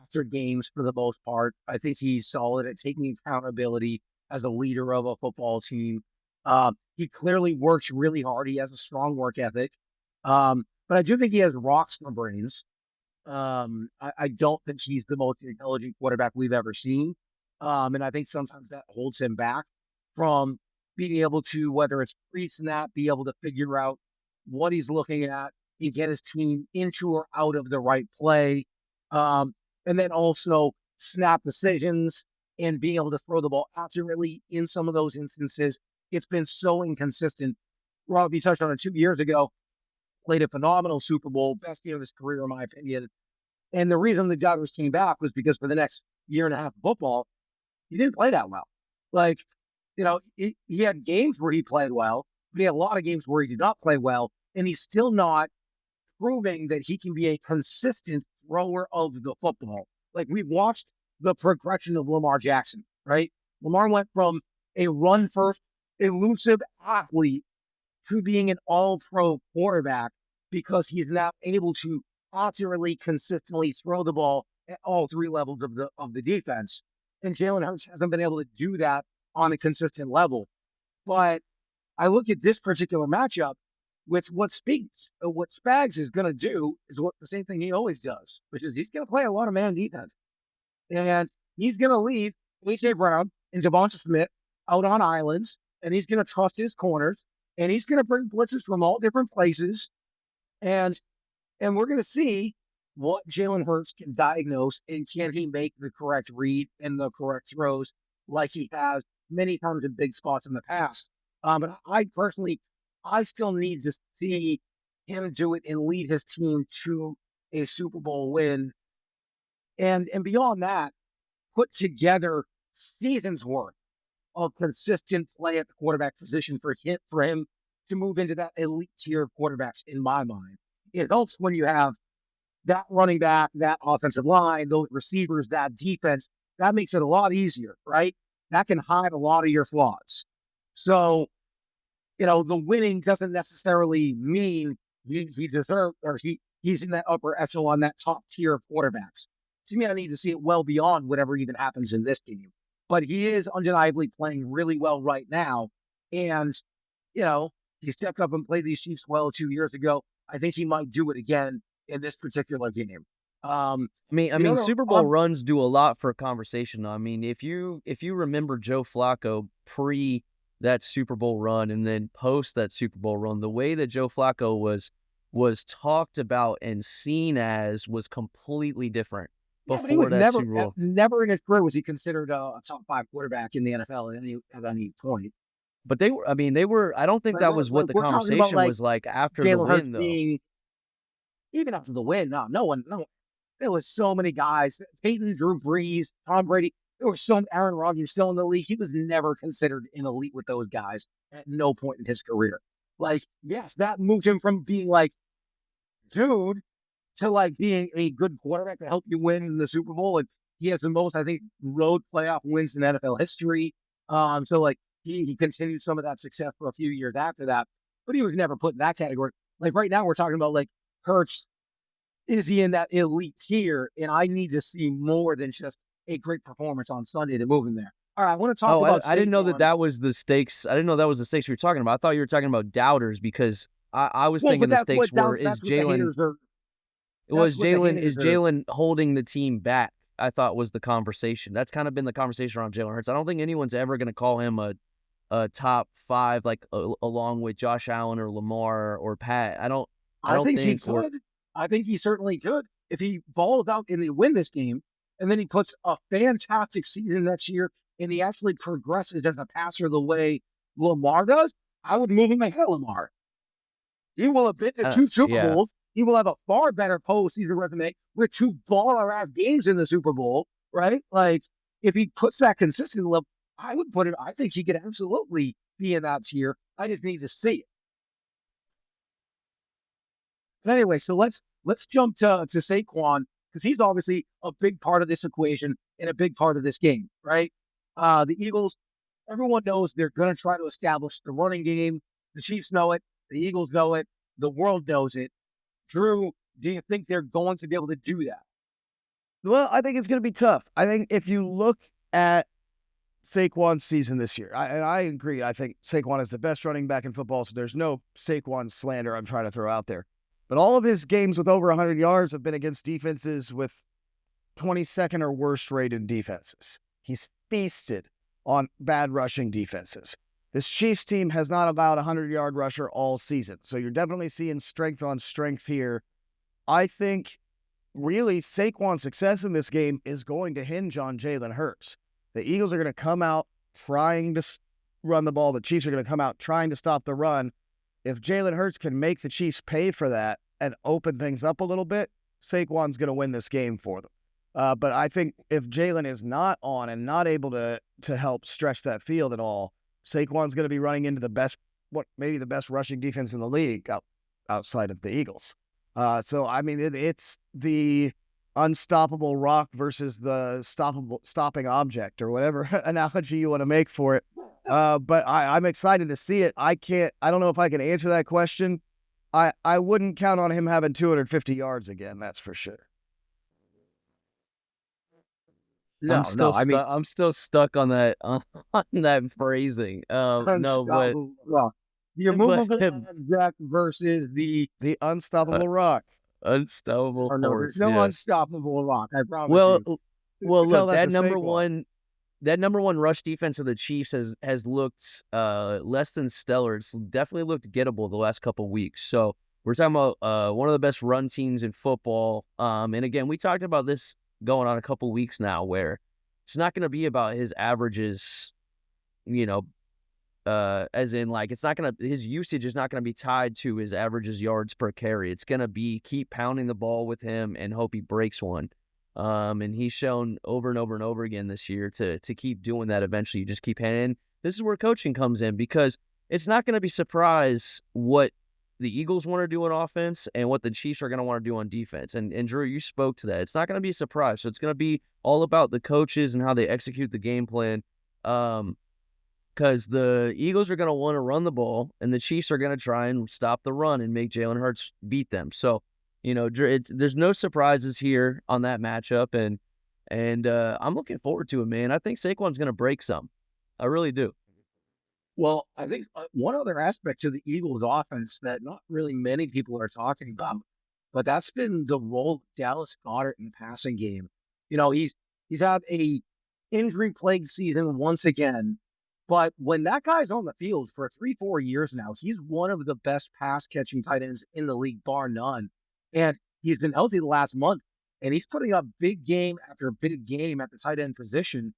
after games for the most part. I think he's solid at taking accountability as a leader of a football team. He clearly works really hard. He has a strong work ethic. But I do think he has rocks for brains. I don't think he's the most intelligent quarterback we've ever seen. And I think sometimes that holds him back from being able to, whether it's pre-snap, be able to figure out what he's looking at and get his team into or out of the right play. And then also snap decisions and being able to throw the ball accurately in some of those instances. It's been so inconsistent. Rob, you touched on it 2 years ago, played a phenomenal Super Bowl, best game of his career, in my opinion. And the reason the Jaguars came back was because for the next year and a half of football, he didn't play that well. Like, he had games where he played well, but he had a lot of games where he did not play well, and he's still not proving that he can be a consistent thrower of the football. Like we've watched the progression of Lamar Jackson, right? Lamar went from a run first, elusive athlete to being an all pro quarterback because he's now able to accurately, consistently throw the ball at all three levels of the defense. And Jalen Hurts hasn't been able to do that on a consistent level. But I look at this particular matchup, which what Spags is going to do is what the same thing he always does, which is he's going to play a lot of man defense. And he's going to leave A.J. Brown and Devonta Smith out on islands, and he's going to trust his corners, and he's going to bring blitzes from all different places. And we're going to see what Jalen Hurts can diagnose and can he make the correct read and the correct throws like he has many times in big spots in the past. But I personally, I still need to see him do it and lead his team to a Super Bowl win. And beyond that, put together seasons worth of consistent play at the quarterback position for him to move into that elite tier of quarterbacks in my mind. It helps when you have that running back, that offensive line, those receivers, that defense. That makes it a lot easier, right? That can hide a lot of your flaws. So, the winning doesn't necessarily mean he deserves or he's in that upper echelon, that top tier of quarterbacks. To me, I need to see it well beyond whatever even happens in this game. But he is undeniably playing really well right now. And, he stepped up and played these Chiefs well 2 years ago. I think he might do it again in this particular game. Super Bowl runs do a lot for a conversation. I mean, if you remember Joe Flacco pre that Super Bowl run and then post that Super Bowl run, the way that Joe Flacco was talked about and seen as was completely different before that Super Bowl. Never in his career was he considered a top 5 quarterback in the NFL at any point. But they were. I don't think that was what the conversation was like after the win, though. Even after the win, no. There was so many guys: Peyton, Drew Brees, Tom Brady. There was some Aaron Rodgers still in the league. He was never considered an elite with those guys at no point in his career. Like, yes, that moved him from being like, dude, to like being a good quarterback to help you win in the Super Bowl. And he has the most, I think, road playoff wins in NFL history. So like he continued some of that success for a few years after that, but he was never put in that category. Like right now, we're talking about like Hurts. Is he in that elite tier? And I need to see more than just a great performance on Sunday to move him there. All right, I want to talk about. I didn't know that was the stakes. I didn't know that was the stakes we were talking about. I thought you were talking about doubters because I was thinking the stakes were is Jalen. Is Jalen holding the team back? I thought was the conversation. That's kind of been the conversation around Jalen Hurts. I don't think anyone's ever going to call him a top 5 along with Josh Allen or Lamar or Pat. I think he could. I think he certainly could. If he balls out and they win this game, and then he puts a fantastic season next year, and he actually progresses as a passer the way Lamar does, I would move him ahead of Lamar. He will have been to 2 Super Bowls. He will have a far better postseason resume with 2 baller-ass games in the Super Bowl, right? Like, if he puts that consistent level, I think he could absolutely be in that tier. I just need to see it. But anyway, so let's jump to Saquon because he's obviously a big part of this equation and a big part of this game, right? The Eagles, everyone knows they're going to try to establish the running game. The Chiefs know it. The Eagles know it. The world knows it. Drew, do you think they're going to be able to do that? Well, I think it's going to be tough. I think if you look at Saquon's season this year, and I agree, I think Saquon is the best running back in football, so there's no Saquon slander I'm trying to throw out there. But all of his games with over 100 yards have been against defenses with 22nd or worst rated defenses. He's feasted on bad rushing defenses. This Chiefs team has not allowed a 100-yard rusher all season. So you're definitely seeing strength on strength here. I think really Saquon's success in this game is going to hinge on Jalen Hurts. The Eagles are going to come out trying to run the ball. The Chiefs are going to come out trying to stop the run. If Jalen Hurts can make the Chiefs pay for that and open things up a little bit, Saquon's going to win this game for them. But I think if Jalen is not on and not able to help stretch that field at all, Saquon's going to be running into maybe the best rushing defense in the league outside of the Eagles. So I mean, it's the unstoppable rock versus the stopping object, or whatever analogy you want to make for it. But I'm excited to see it. I don't know if I can answer that question. I wouldn't count on him having 250 yards again. That's for sure. No, no. I mean, I'm still stuck on that on that phrasing. No, unstoppable rock. The But immovable object versus the the uh, unstoppable rock. unstoppable or no, there's force. no Yes. unstoppable rock. I promise Well, you. You can tell look, that's a Saquon. that number one rush defense of the Chiefs has looked less than stellar. It's definitely looked gettable the last couple weeks. So we're talking about one of the best run teams in football. And again, we talked about this going on a couple weeks now, where it's not going to be about his averages, you know, as in like it's not gonna his usage is not gonna be tied to his averages yards per carry. It's gonna be keep pounding the ball with him and hope he breaks one. And he's shown over and over and over again this year to keep doing that. Eventually, you just keep handing. This is where coaching comes in, because it's not going to be surprise what the Eagles want to do on offense and what the Chiefs are going to want to do on defense. And Drew, you spoke to that. It's not going to be a surprise. So it's going to be all about the coaches and how they execute the game plan. Because the Eagles are going to want to run the ball, and the Chiefs are going to try and stop the run and make Jalen Hurts beat them. So, there's no surprises here on that matchup, and I'm looking forward to it, man. I think Saquon's going to break some. I really do. Well, I think one other aspect to the Eagles' offense that not really many people are talking about, but that's been the role of Dallas Goedert in the passing game. He's had a injury-plagued season once again, but when that guy's on the field for 3, 4 years now, he's one of the best pass-catching tight ends in the league, bar none. And he's been healthy the last month, and he's putting up big game after big game at the tight end position.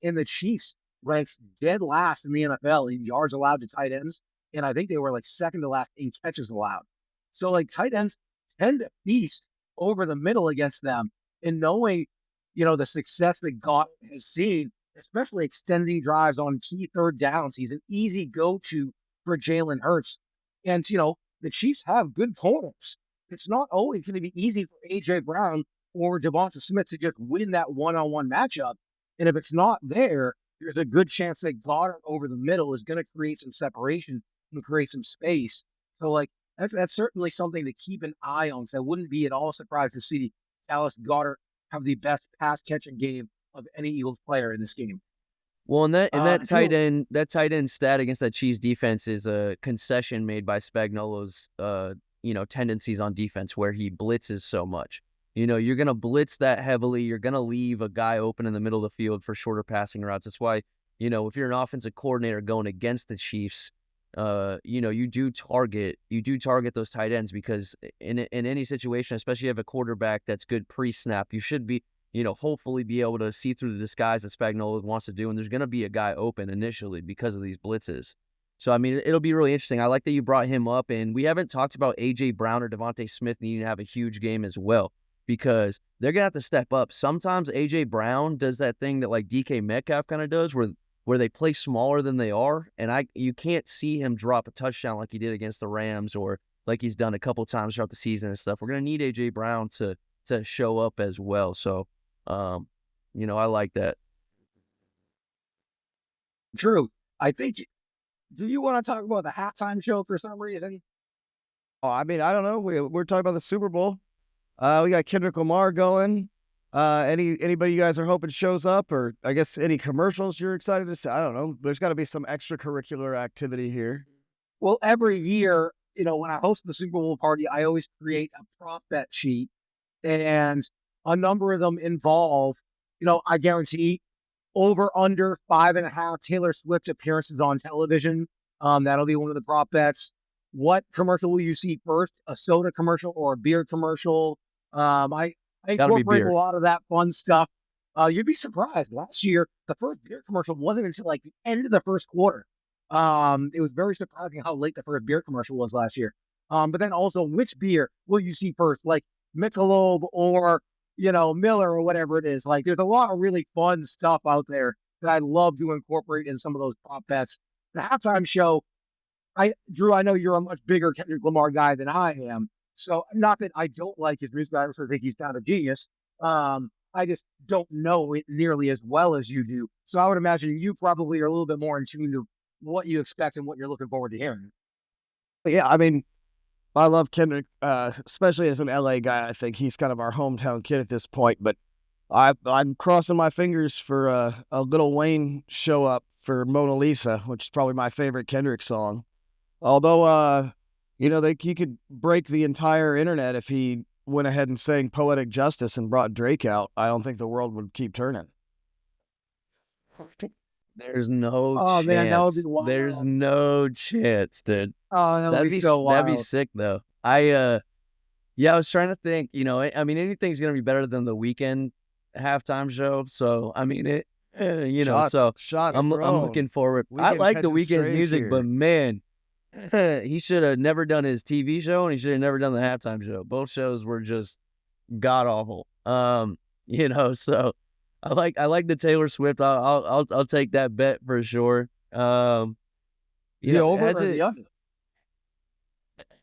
In the Chiefs ranks dead last in the NFL in yards allowed to tight ends, and I think they were like second to last in catches allowed. So like tight ends tend to feast over the middle against them, and knowing the success that God has seen, especially extending drives on key third downs, he's an easy go-to for Jalen Hurts. And the Chiefs have good corners. It's not always going to be easy for AJ Brown or Devonta Smith to just win that one-on-one matchup. And if it's not there, there's a good chance that Goddard over the middle is going to create some separation and create some space. So, like, that's certainly something to keep an eye on. So I wouldn't be at all surprised to see Dallas Goddard have the best pass catching game of any Eagles player in this game. Well, and Too, that tight end stat against that Chiefs defense is a concession made by Spagnuolo's tendencies on defense, where he blitzes so much. You're going to blitz that heavily. You're going to leave a guy open in the middle of the field for shorter passing routes. That's why, if you're an offensive coordinator going against the Chiefs, you do target those tight ends, because in any situation, especially if you have a quarterback that's good pre-snap, you should be, hopefully be able to see through the disguise that Spagnuolo wants to do. And there's going to be a guy open initially because of these blitzes. So, I mean, it'll be really interesting. I like that you brought him up, and we haven't talked about A.J. Brown or Devontae Smith needing to have a huge game as well, because they're going to have to step up. Sometimes A.J. Brown does that thing that like DK Metcalf kind of does, where they play smaller than they are, and you can't see him drop a touchdown like he did against the Rams, or like he's done a couple times throughout the season and stuff. We're going to need A.J. Brown to show up as well. So, I like that. true. I think. Do you want to talk about the halftime show for some reason? Oh, I mean, I don't know. We're talking about the Super Bowl. We got Kendrick Lamar going. Anybody you guys are hoping shows up, or I guess any commercials you're excited to see? I don't know. There's got to be some extracurricular activity here. Well, every year, when I host the Super Bowl party, I always create a prop bet sheet, and a number of them involve, I guarantee over under 5.5 Taylor Swift appearances on television. That'll be one of the prop bets. What commercial will you see first? A soda commercial or a beer commercial? I Got to be incorporate a beer. lot of that fun stuff. You'd be surprised. Last year, the first beer commercial wasn't until like the end of the first quarter. It was very surprising how late the first beer commercial was last year. But then also, which beer will you see first? Like Michelob or Miller or whatever it is. Like, there's a lot of really fun stuff out there that I love to incorporate in some of those prop bets. The halftime show, Drew, I know you're a much bigger Kendrick Lamar guy than I am. So not that I don't like his music, I also think he's kind of genius. I just don't know it nearly as well as you do. So I would imagine you probably are a little bit more in tune to what you expect and what you're looking forward to hearing. But yeah, I mean, I love Kendrick, especially as an LA guy. I think he's kind of our hometown kid at this point. But I'm crossing my fingers for a Little Wayne show up for Mona Lisa, which is probably my favorite Kendrick song. Although, he could break the entire internet if he went ahead and sang Poetic Justice and brought Drake out. I don't think the world would keep turning. There's no Oh man, that would be chance. There's wild. no chance, dude. Oh, that would be so That'd be wild. sick though. Yeah, I was trying to think, I mean anything's gonna be better than the weekend halftime show. So I mean Shots, so shots I'm thrown. looking forward. We I can like the catching weekend's strays music, but here. man, he should have never done his TV show and he should have never done the halftime show. Both shows were just god awful. So I like the Taylor Swift. I'll take that bet for sure. The over Has or the it?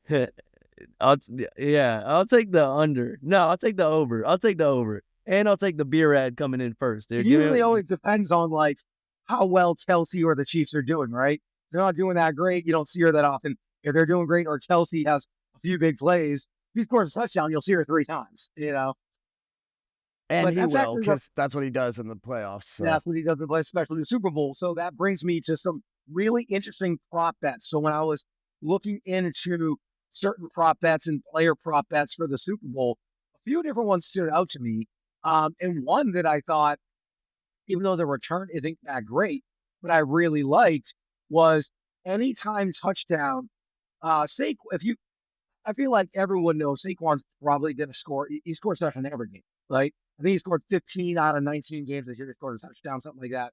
under? I'll take the under. No, I'll take the over. I'll take the over, and I'll take the beer ad coming in first. It Dude, give usually me always depends on like how well Kelsey or the Chiefs are doing, right? If they're not doing that great, you don't see her that often. If they're doing great or Kelsey has a few big plays, if he scores a touchdown, you'll see her 3 times. And But he that's will, actually what because that's what he does in the playoffs. So that's what he does in play, especially the Super Bowl. So that brings me to some really interesting prop bets. So when I was looking into certain prop bets and player prop bets for the Super Bowl, a few different ones stood out to me. And one that I thought, even though the return isn't that great, but I really liked was anytime touchdown. If you I feel like everyone knows Saquon's probably going to score. He scores a touchdown every game, right? I think he scored 15 out of 19 games this year. He scored a touchdown, something like that.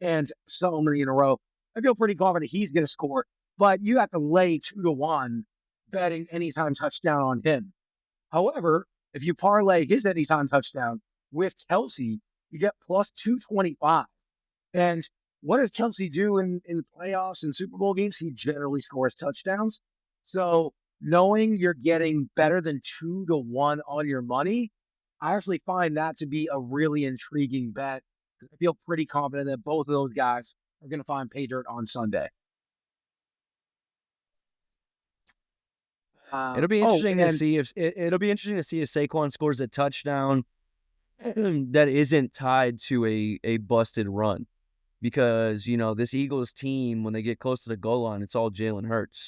And so many in a row. I feel pretty confident he's going to score, but you have to lay 2 to 1 betting anytime touchdown on him. However, if you parlay his anytime touchdown with Kelsey, you get plus 225. And what does Kelsey do in playoffs and Super Bowl games? He generally scores touchdowns. So knowing you're getting better than 2 to 1 on your money, I actually find that to be a really intriguing bet. I feel pretty confident that both of those guys are going to find pay dirt on Sunday. it'll be Oh, interesting to and see if it'll be interesting to see if Saquon scores a touchdown that isn't tied to a busted run. Because this Eagles team, when they get close to the goal line, it's all Jalen Hurts.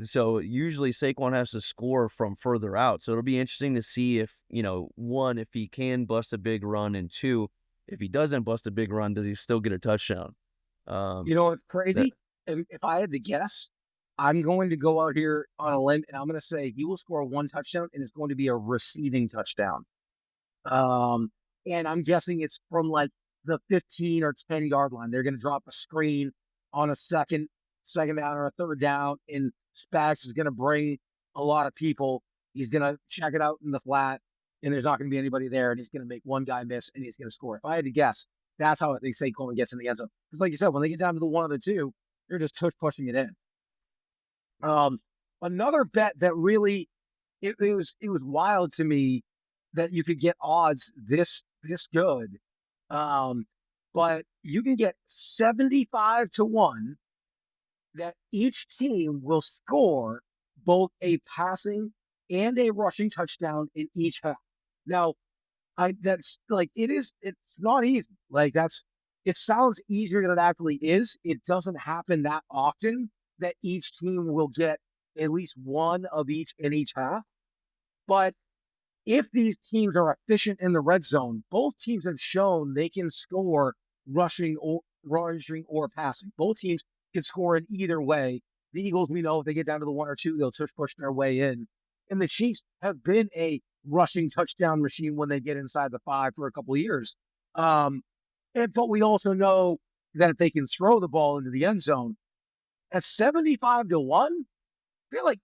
So usually Saquon has to score from further out. So it'll be interesting to see if one, if he can bust a big run, and two, if he doesn't bust a big run, does he still get a touchdown? you Um, know what's that crazy? If I had to guess, I'm going to go out here on a limb and I'm going to say he will score 1 touchdown and it's going to be a receiving touchdown. Um, and I'm guessing it's from like the 15 or 10 yard line. They're going to drop a screen on a second down or a third down, and Spags is going to bring a lot of people. He's going to check it out in the flat, and there's not going to be anybody there, and he's going to make one guy miss, and he's going to score. If I had to guess, that's how they say Coleman gets in the end zone. Because, like you said, when they get down to the one or the two, they're just tush pushing it in. Um, Another bet that really it was wild to me that you could get odds this good. Um, but you can get 75 to 1 that each team will score both a passing and a rushing touchdown in each half. Now, I that's like it's not easy. Like it sounds easier than it actually is. It doesn't happen that often that each team will get at least one of each in each half. But if these teams are efficient in the red zone, both teams have shown they can score rushing or passing. Both teams can score in either way. The Eagles, we know if they get down to the one or two, they'll just push their way in. And the Chiefs have been a rushing touchdown machine when they get inside the 5 for a couple of years. But we also know that if they can throw the ball into the end zone at 75 to 1, I feel like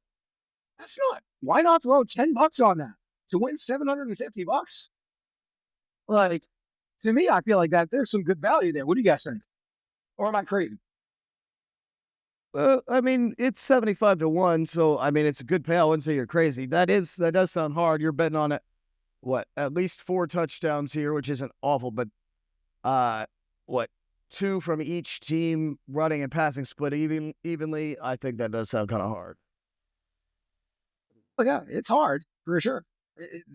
that's not. Why not throw $10 on that to win $750? Like, to me, I feel like that there's some good value there. What do you guys think? Or am I crazy? I mean, it's 75-1, so I mean, it's a good pay. I wouldn't say you're crazy. That does sound hard. You're betting on it. What? At least 4 touchdowns here, which isn't awful, but uh, what? 2 from each team running and passing split evenly. I think that does sound kind of hard. But yeah, it's hard for sure.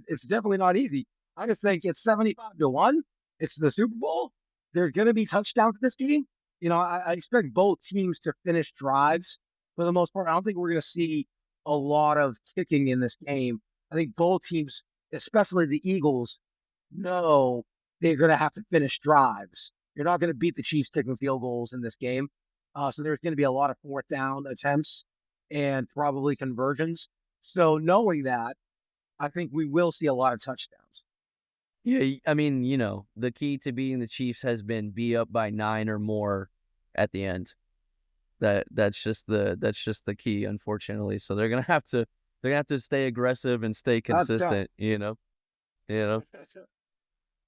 It's definitely not easy. I just think it's 75-1. It's the Super Bowl. There's going to be touchdowns in this game. I expect both teams to finish drives for the most part. I don't think we're going to see a lot of kicking in this game. I think both teams, especially the Eagles, know they're going to have to finish drives. You're not going to beat the Chiefs kicking field goals in this game. So there's going to be a lot of fourth down attempts and probably conversions. So knowing that, I think we will see a lot of touchdowns. Yeah, I mean, the key to beating the Chiefs has been be up by 9 or more at the end. That's just the key, unfortunately. So they're gonna have to stay aggressive and stay That's tough. consistent.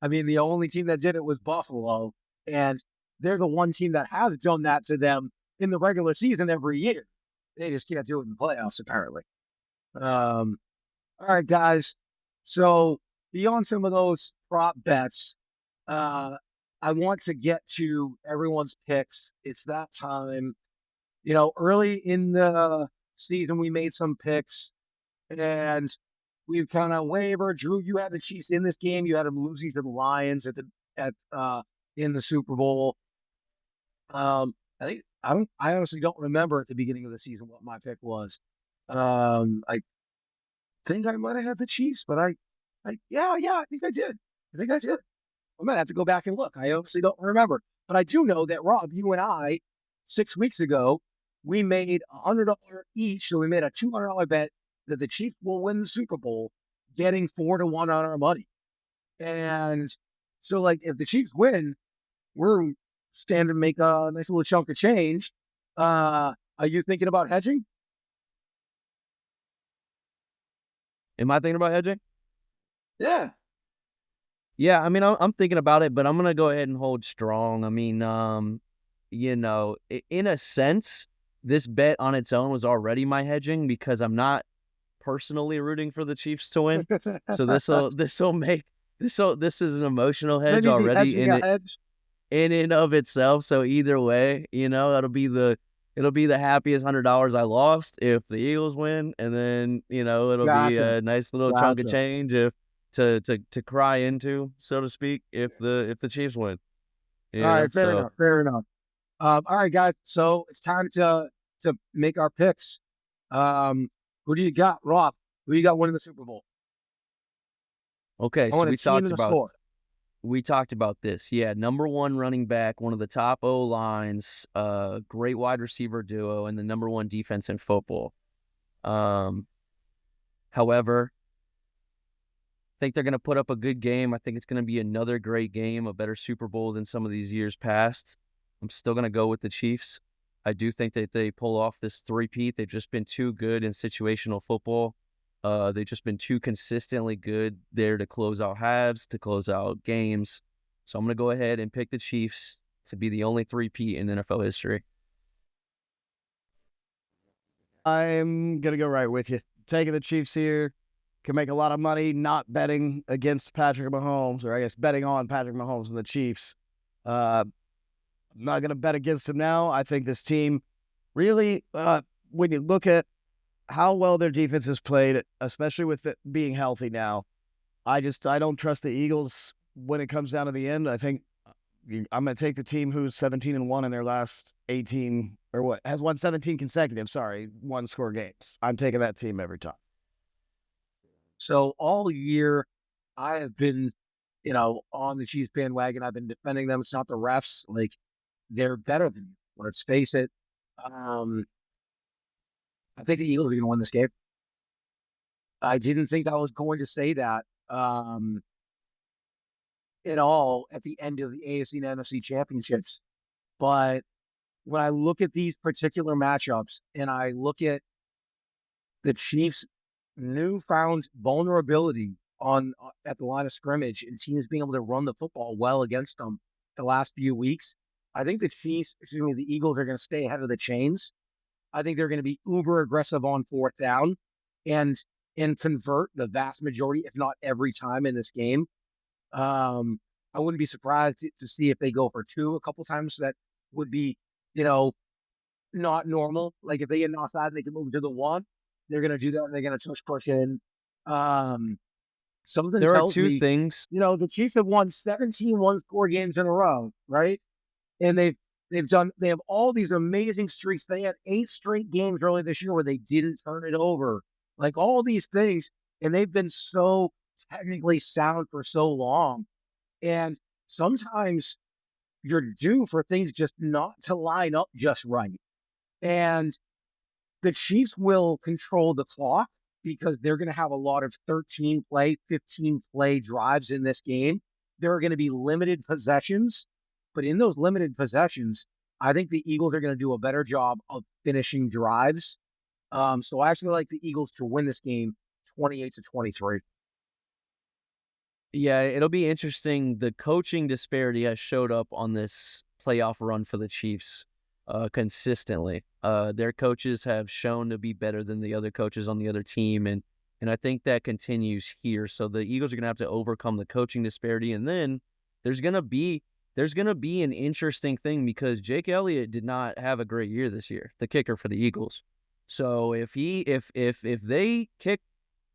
I mean, the only team that did it was Buffalo, and they're the one team that has done that to them in the regular season every year. They just can't do it in the playoffs, apparently. Um, all right, guys. So beyond some of those prop bets, uh, I want to get to everyone's picks. It's that time. Early in the season, we made some picks, and we've kind of wavered. Drew, you had the Chiefs in this game. You had them losing to the Lions in the Super Bowl. I think I honestly don't remember at the beginning of the season what my pick was. I think I might have had the Chiefs, but yeah, I think I did. I think I did. I'm gonna have to go back and look. I honestly don't remember, but I do know that Rob, you and I, 6 weeks ago, we made $100 each. So we made a $200 bet that the Chiefs will win the Super Bowl, getting 4-1 on our money. And so, like, if the Chiefs win, we're standing to make a nice little chunk of change. Are you thinking about hedging? Am I thinking about hedging? Yeah. Yeah, I mean, I'm thinking about it, but I'm gonna go ahead and hold strong. I mean, in a sense, this bet on its own was already my hedging because I'm not personally rooting for the Chiefs to win. So this is an emotional hedge Maybe the already hedging in a it hedge. in and of itself. So either way, it'll be the happiest $100 I lost if the Eagles win, and then it'll be Gotcha. a nice little chunk of Gotcha. change if to cry into, so to speak, if the Chiefs win. All right. Fair So enough. Fair enough. All right, guys. So it's time to make our picks. Who do you got, Rob? Who you got winning the Super Bowl? okay, I so want a team and a score. we talked about this. Yeah, number one running back, one of the top O lines, great wide receiver duo, and the number one defense in football. Um, However, I think they're going to put up a good game. I think it's going to be another great game, a better Super Bowl than some of these years past. I'm still going to go with the Chiefs. I do think that they pull off this three-peat. They've just been too good in situational football. They've just been too consistently good there to close out halves, to close out games. So I'm going to go ahead and pick the Chiefs to be the only three-peat in NFL history. I'm gonna go right with you. Taking the Chiefs here can make a lot of money not betting against Patrick Mahomes, or I guess betting on Patrick Mahomes and the Chiefs. I'm not gonna bet against him now. I think this team really, when you look at how well their defense has played, especially with it being healthy now, I don't trust the Eagles when it comes down to the end. I think I'm going to take the team who's 17-1 in their last 18, or what, has won 17 consecutive, one score games. I'm taking that team every time. So all year, I have been, on the Chiefs bandwagon. I've been defending them. It's not the refs. Like, they're better than you. Let's face it. Um, I think the Eagles are going to win this game. I didn't think I was going to say that at all at the end of the AFC and NFC championships. But when I look at these particular matchups and I look at the Chiefs' newfound vulnerability on at the line of scrimmage and teams being able to run the football well against them the last few weeks, I think the Eagles are going to stay ahead of the chains. I think they're going to be uber aggressive on fourth down and convert the vast majority, if not every time in this game. I wouldn't be surprised to see if they go for two a couple times. That would be, you know, not normal. Like if they get knocked out, they can move to the one. They're going to do that. And they're going to push in. Um, Something There are tells two me, things. the Chiefs have won 17 one-score games in a row, right? And they have all these amazing streaks. They had 8 straight games early this year where they didn't turn it over. Like all these things, and they've been so technically sound for so long. And sometimes you're due for things just not to line up just right. And the Chiefs will control the clock because they're going to have a lot of 13 play, 15 play drives in this game. There are going to be limited possessions, but in those limited possessions, I think the Eagles are going to do a better job of finishing drives. So I actually like the Eagles to win this game 28-23. Yeah, it'll be interesting. The coaching disparity has showed up on this playoff run for the Chiefs consistently. Their coaches have shown to be better than the other coaches on the other team, and I think that continues here. So the Eagles are going to have to overcome the coaching disparity, and then there's going to be an interesting thing because Jake Elliott did not have a great year this year, the kicker for the Eagles. So if they kick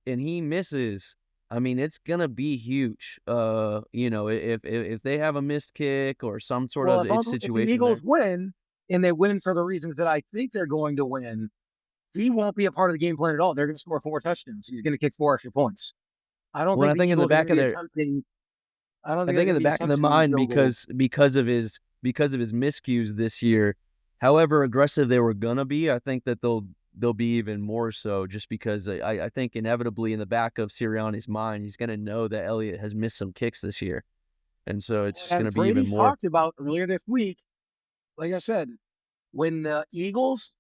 and he misses, I mean, it's gonna be huge. If they have a missed kick or some sort Well, of if the situation Eagles there. win and they win for the reasons that I think they're going to win, he won't be a part of the game plan at all. They're going to score 4 touchdowns. He's going to kick 4 extra points. I don't Well, think I the think in the Eagles are going back to of be their, attempting. I don't I think they're think in going to the be back of the attempting mind field goals. because of his miscues this year, however aggressive they were gonna be, I think that they'll be even more so just because I think inevitably in the back of Sirianni's mind, he's gonna know that Elliott has missed some kicks this year, and so it's just As gonna be even Brady's more. talked about earlier this week, like I said, when the Eagles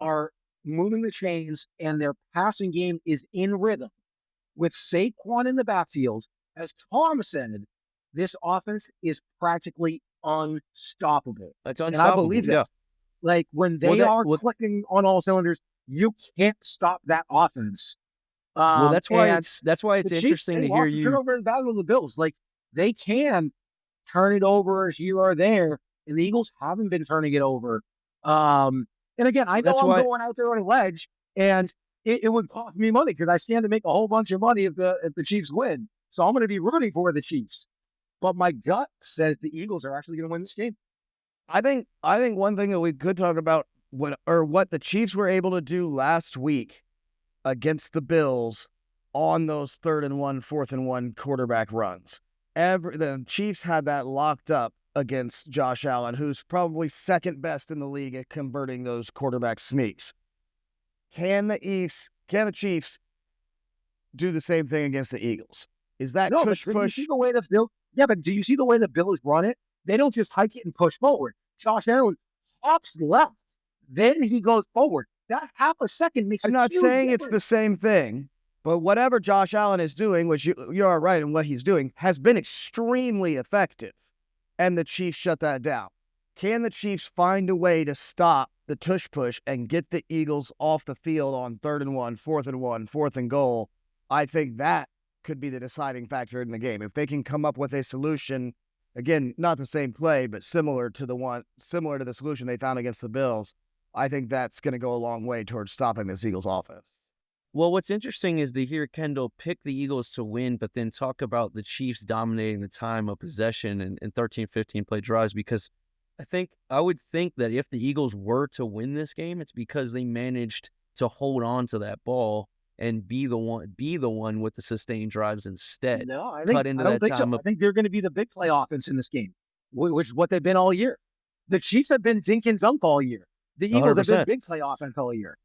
are moving the chains and their passing game is in rhythm with Saquon in the backfield, as Tom said, this offense is practically unstoppable. It's And I unstoppable. believe Yeah. this. Like when Well, they that are well, clicking on all cylinders, you can't stop that offense. well that's why And it's the Chiefs, interesting they to hear lost the you. turnover in battle with the Bills. Like they can turn it over here or there, and the Eagles haven't been turning it over. And again, I Well, know that's I'm why. going out there on a ledge, and it would cost me money because I stand to make a whole bunch of money if the Chiefs win. So I'm going to be rooting for the Chiefs. But my gut says the Eagles are actually going to win this game. I think one thing that we could talk about what the Chiefs were able to do last week against the Bills on those 3rd and 1, 4th and 1 quarterback runs. The Chiefs had that locked up against Josh Allen, who's probably second best in the league at converting those quarterback sneaks. Can the Chiefs do the same thing against the Eagles? Is that No, but tush do you see push? the way the Bill? Yeah, but do you see the way the Bills run it? They don't just hike it and push forward. Josh Allen hops left, then he goes forward. That half a second makes a I'm not huge saying it's the difference. same thing, but whatever Josh Allen is doing, which you are right in what he's doing, has been extremely effective. And the Chiefs shut that down. Can the Chiefs find a way to stop the tush push and get the Eagles off the field on 3rd and 1, 4th and 1, 4th and goal? I think that could be the deciding factor in the game. If they can come up with a solution, again, not the same play, but similar to the solution they found against the Bills, I think that's going to go a long way towards stopping this Eagles offense. Well, what's interesting is to hear Kendall pick the Eagles to win, but then talk about the Chiefs dominating the time of possession and 13, 15 play drives, because I would think that if the Eagles were to win this game, it's because they managed to hold on to that ball and be the one with the sustained drives instead. No, Cut I into don't that think so. time I of think they're going to be the big play offense in this game, which is what they've been all year. The Chiefs have been dink and dunk all year. The Eagles have been 100%. big play offense all year.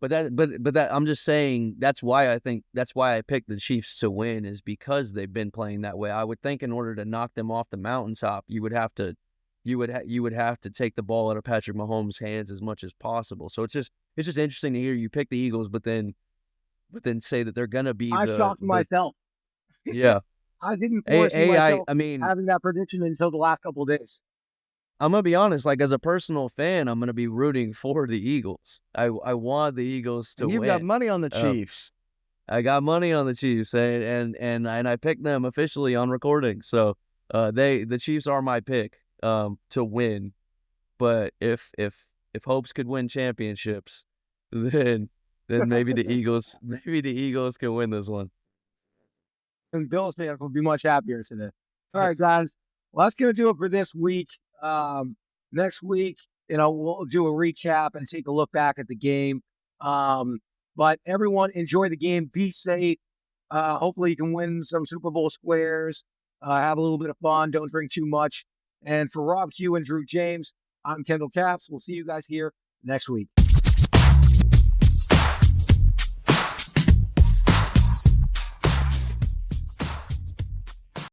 But I'm just saying that's why I picked the Chiefs to win is because they've been playing that way. I would think in order to knock them off the mountaintop, you would have to take the ball out of Patrick Mahomes' hands as much as possible. So it's just interesting to hear you pick the Eagles, but then say that they're gonna be I shocked the myself. yeah. I didn't A foresee a I myself I mean having that prediction until the last couple of days. I'm gonna be honest, like, as a personal fan, I'm gonna be rooting for the Eagles. I want the Eagles to And you've got win. money on the Um, Chiefs. I got money on the Chiefs, and I picked them officially on recording. So, the Chiefs are my pick, to win. But if hopes could win championships, then maybe the Eagles can win this one. And Bills fans will be much happier today. All right, guys. Well, that's going to do it for this week. Next week, we'll do a recap and take a look back at the game. But everyone, enjoy the game. Be safe. Hopefully, you can win some Super Bowl squares. Have a little bit of fun. Don't drink too much. And for Robb Hue and Drew James, I'm Kendall Capps. We'll see you guys here next week.